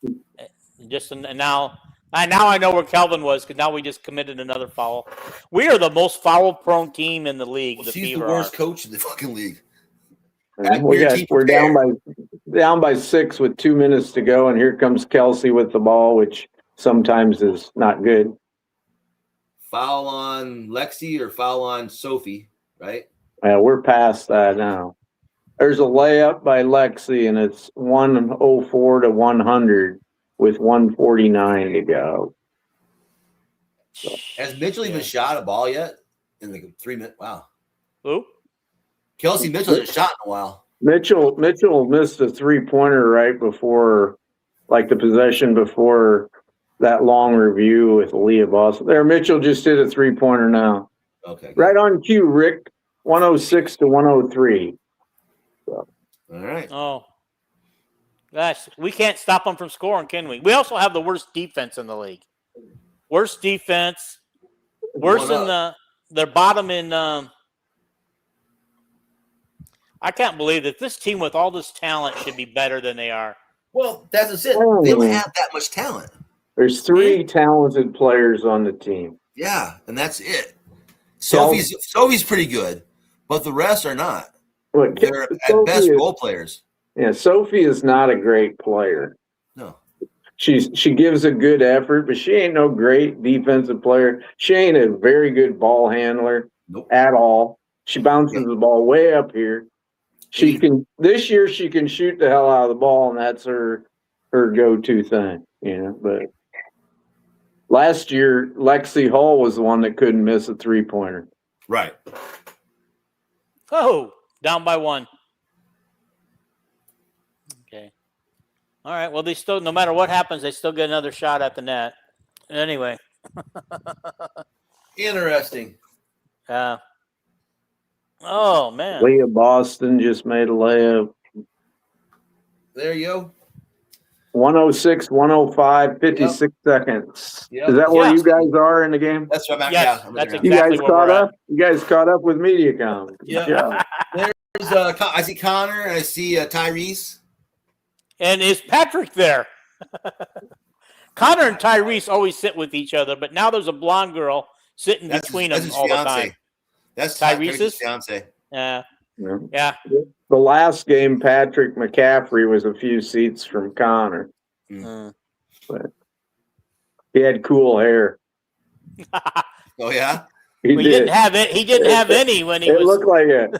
And now I know where Kelvin was because now we just committed another foul. We are the most foul-prone team in the league. Well, he's the worst coach in the fucking league. We're down by 6 with 2 minutes to go, and here comes Kelsey with the ball, which sometimes is not good. Foul on Lexi or foul on Sophie, right? Yeah, we're past that now. There's a layup by Lexi, and it's 104 to 100 with 149 to go. So. Has Mitchell even shot a ball yet? In the 3 minutes? Wow. Who? Kelsey Mitchell hasn't shot in a while. Mitchell missed a 3-pointer right before, like the possession before that long review with Leah Boston. There, Mitchell just did a 3-pointer now. Okay. Right on cue, Rick. 106 to 103. So. All right. Oh. Gosh, we can't stop them from scoring, can we? We also have the worst defense in the league. Worst defense. Worse in their bottom in I can't believe that this team with all this talent should be better than they are. Well, that's it. They don't have that much talent. There's 3 talented players on the team. Yeah, and that's it. Sophie's pretty good, but the rest are not. Look, they're at best role players. Yeah, Sophie is not a great player. No. She gives a good effort, but she ain't no great defensive player. She ain't a very good ball handler at all. She bounces the ball way up here. This year she can shoot the hell out of the ball, and that's her go-to thing, but last year Lexi Hall was the one that couldn't miss a 3-pointer. Right. Oh, down by 1. Okay. All right. Well, they still, no matter what happens, they still get another shot at the net. Anyway, Interesting. Oh man. Leah Boston just made a layup. There you go. 106, 105, 56 seconds. Yep. Is that where Yeah. you guys are in the game? That's right back. Yes, Yeah, that's right You exactly guys where caught we're at. up? You guys caught up with MediaCom. Good Yeah. job. There's I see Connor and I see Tyrese. And is Patrick there? Connor and Tyrese always sit with each other, but now there's a blonde girl sitting between them his all fiance. the time. That's Tyrese's fiance. Yeah. Yeah. The last game, Patrick McCaffrey was a few seats from Connor. Mm. But he had cool hair. Oh yeah. He didn't have it. He didn't have any when he it was. looked like he was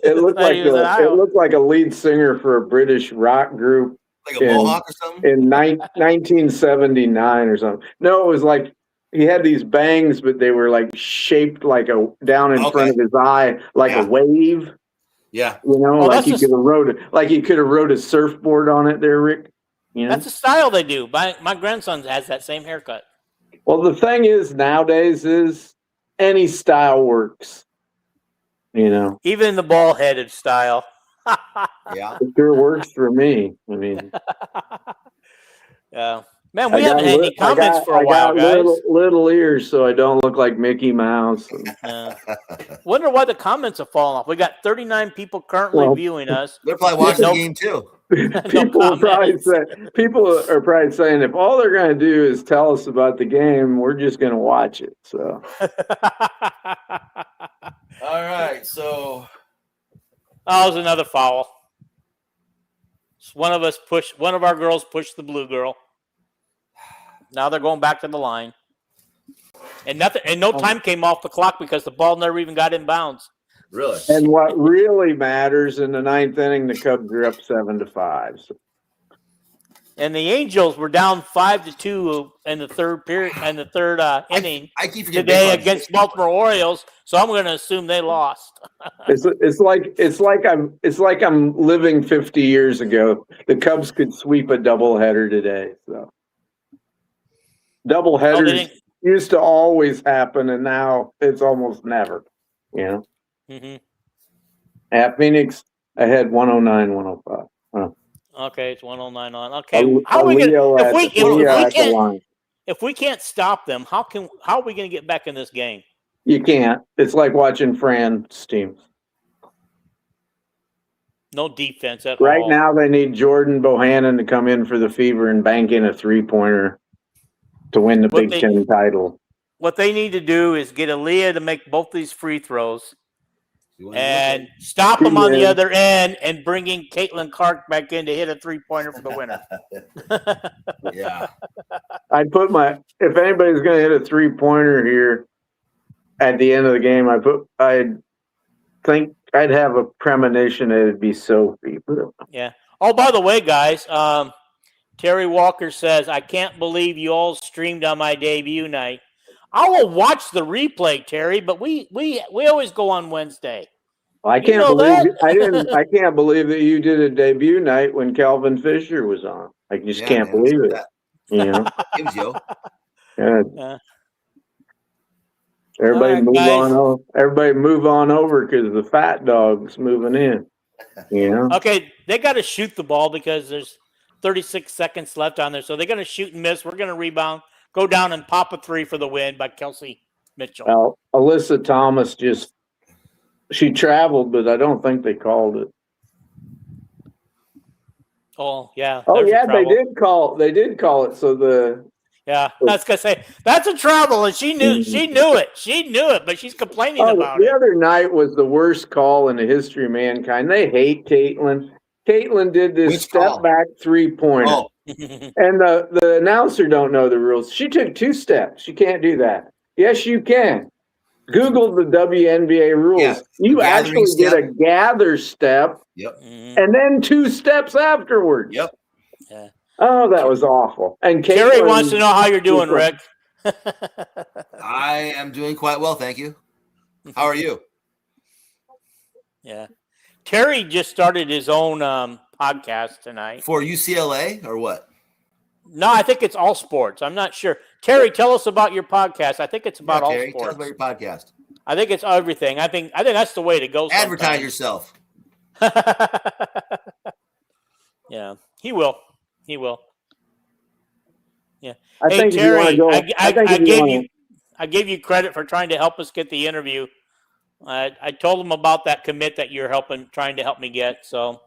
in Iowa. it looked like a lead singer for a British rock group Like a mohawk or something? in 1979 or something. No, it was like he had these bangs, but they were like shaped like down in front of his eye, like a wave. Yeah. You know, Oh, like he could have rode a surfboard on it there, Rick. You know? That's the style they do. My grandson has that same haircut. Well, the thing is nowadays is any style works. You know. Even the ball-headed style. Yeah. It sure works for me. I mean, yeah. Man, we haven't had any comments for a while, got guys. little ears, so I don't look like Mickey Mouse. Wonder why the comments have fallen off. We got 39 people currently viewing us. They're probably watching the game too. People are probably saying if all they're going to do is tell us about the game, we're just going to watch it. So, all right. So, it was another foul. One of our girls pushed the blue girl. Now they're going back to the line. And no time came off the clock because the ball never even got in bounds. Really? And what really matters in the ninth inning, the Cubs are up 7-5. So. And the Angels were down 5-2 in the third period and the third inning I keep forgetting today against Baltimore Orioles. So I'm going to assume they lost. It's like I'm living 50 years ago. The Cubs could sweep a doubleheader today. So doubleheaders used to always happen, and now it's almost never. You know. Mm-hmm. At Phoenix, ahead 109-105. Okay, it's 109 on. Okay, how are we gonna if we can't stop them? How are we gonna get back in this game? You can't. It's like watching Fran's teams. No defense at all. Right now, they need Jordan Bohannon to come in for the Fever and bank in a 3-pointer to win the Big Ten title. What they need to do is get Aaliyah to make both these free throws and stop them on the other end and bringing Caitlin Clark back in to hit a 3-pointer for the winner. Yeah. I'd put if anybody's going to hit a 3-pointer here at the end of the game, I think I'd have a premonition that it'd be Sophie. Yeah. Oh, by the way, guys, Terry Walker says, I can't believe you all streamed on my debut night. I will watch the replay, Terry, but we always go on Wednesday. I can't believe that you did a debut night when Calvin Fisher was on. I just can't believe it. You know. Yeah. Everybody move on over because the fat dog's moving in. You know. Okay, they got to shoot the ball because there's 36 seconds left on there, so they're going to shoot and miss. We're going to rebound. Go down and pop a 3 for the win by Kelsey Mitchell. Well, Alyssa Thomas she traveled, but I don't think they called it. Oh, yeah. Oh, yeah, they did call it. So I was going to say, that's a travel, and she knew it. She knew it, but she's complaining about it. The other night was the worst call in the history of mankind. They hate Caitlin. Caitlin did this step-back 3-pointer. Oh. And the announcer don't know the rules. She took 2 steps. You can't do that. Yes, you can. Google the WNBA rules. Yeah, you actually get a gather step. Yep. And then 2 steps afterwards. Yep. Yeah. Oh, that was awful. And Terry wants to know how you're doing, Rick. I am doing quite well, thank you. How are you? Yeah. Terry just started his own podcast tonight. For UCLA or what? No, I think it's all sports. I'm not sure. Terry, tell us about your podcast. I think it's about all Terry, sports. tell us about your podcast. I think it's everything. I think that's the way to go. Advertise yourself. Yeah, he will. He will. Yeah. I Hey think if you wanna Terry, go- I gave you credit for trying to help us get the interview. I told him about that commit that you're trying to help me get. So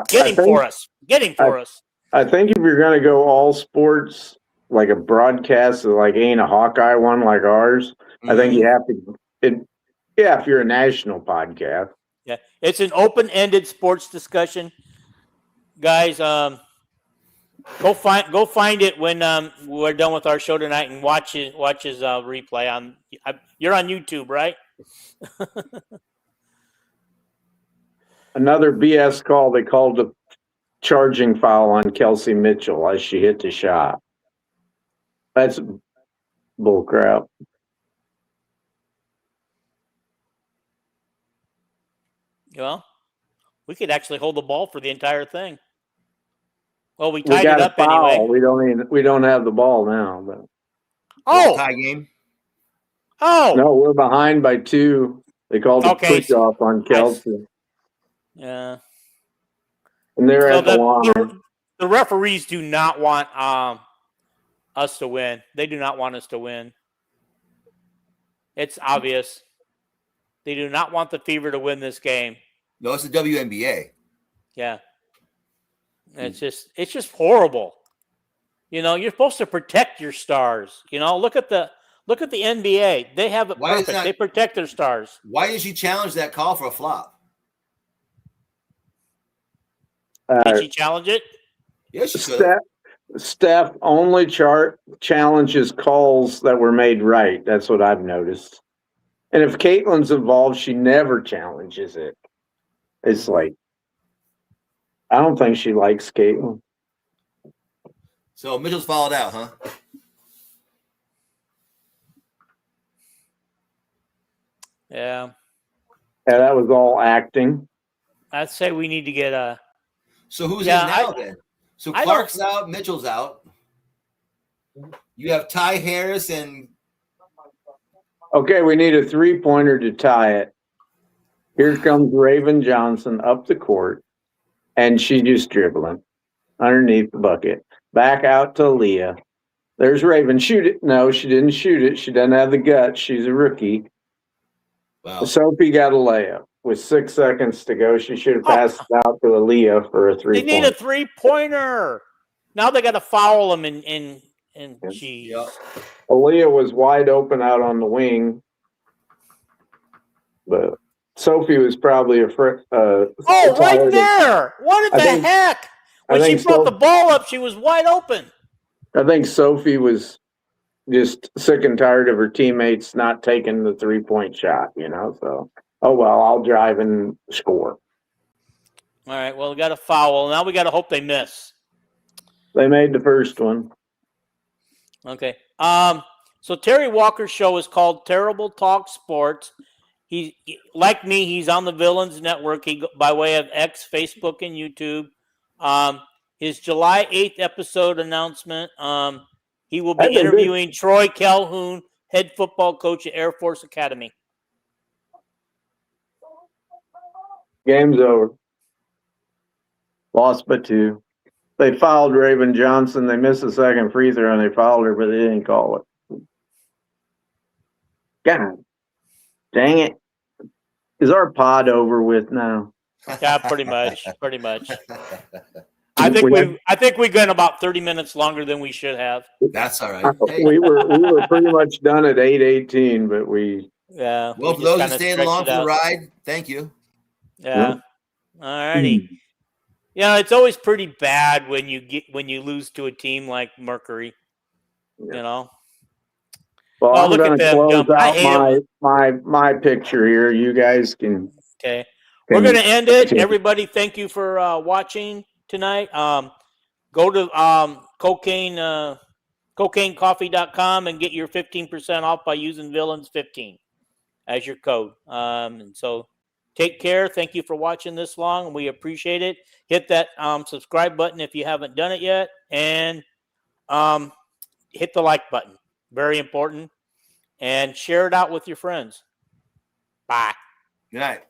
get him for us. Get him for us. I think if you're going to go all sports, like a broadcast, like ain't a Hawkeye one like ours, I think you have to. If you're a national podcast. Yeah, it's an open-ended sports discussion, guys. Go find it when we're done with our show tonight and watch his replay on. You're on YouTube, right? Another BS call. They called a charging foul on Kelsey Mitchell as she hit the shot. That's bull crap. Well, we could actually hold the ball for the entire thing. Well, we tied it up anyway. We don't have the ball now. But tie game. Oh no, we're behind by 2. They called a push off on Kelsey. Yeah, and they're at the line. The referees do not want us to win. They do not want us to win. It's obvious. They do not want the Fever to win this game. No, it's the WNBA. Yeah. It's just horrible. You know, you're supposed to protect your stars. You know, look at the NBA. They have it perfect. They protect their stars. Why did she challenge that call for a flop? Did she challenge it? Yes, she could. Steph only challenges calls that were made right. That's what I've noticed. And if Caitlin's involved, she never challenges it. It's like, I don't think she likes Caitlin. So Mitchell's fouled out, huh? Yeah. Yeah, that was all acting. I'd say we need to get a. So who's in now then? So Clark's out, Mitchell's out. You have Ty Harris and. Okay, we need a 3-pointer to tie it. Here comes Raven Johnson up the court, and she's just dribbling underneath the bucket. Back out to Leah. There's Raven. Shoot it. No, she didn't shoot it. She doesn't have the guts. She's a rookie. Wow. Sophie got a layup with 6 seconds to go. She should have passed it out to Aaliyah for a 3-pointer. They need a 3-pointer. Now they got to foul him and geez. Yep. Aaliyah was wide open out on the wing, but Sophie was probably right there. What the heck? When she brought the ball up, she was wide open. I think Sophie was just sick and tired of her teammates not taking the 3-point shot, you know, so, I'll drive and score. All right, well, we got a foul. Now we got to hope they miss. They made the first one. Okay. So Terry Walker's show is called Terrible Talk Sports. He, like me, he's on the Villains Network by way of X, Facebook, and YouTube. His July 8th episode announcement, he will be interviewing Troy Calhoun, head football coach at Air Force Academy. Game's over. Lost by 2. They fouled Raven Johnson. They missed the second free throw, and they fouled her, but they didn't call it. God dang it. Is our pod over with now? Yeah, pretty much. Pretty much. I think we went about 30 minutes longer than we should have. That's all right. Hey. We were pretty much done at 8:18, but we. Yeah. Well, for those who stayed along for the ride, thank you. Yeah. All righty. You know, it's always pretty bad when you lose to a team like Mercury. Yeah. You know. Well, I'm going to close out my picture here. You guys can. Okay. We're going to end it. Everybody, thank you for watching tonight. Go to cocainecoffee.com and get your 15% off by using Villains15 as your code. And so take care. Thank you for watching this long. We appreciate it. Hit that subscribe button if you haven't done it yet. And hit the like button. Very important. And share it out with your friends. Bye. Good night.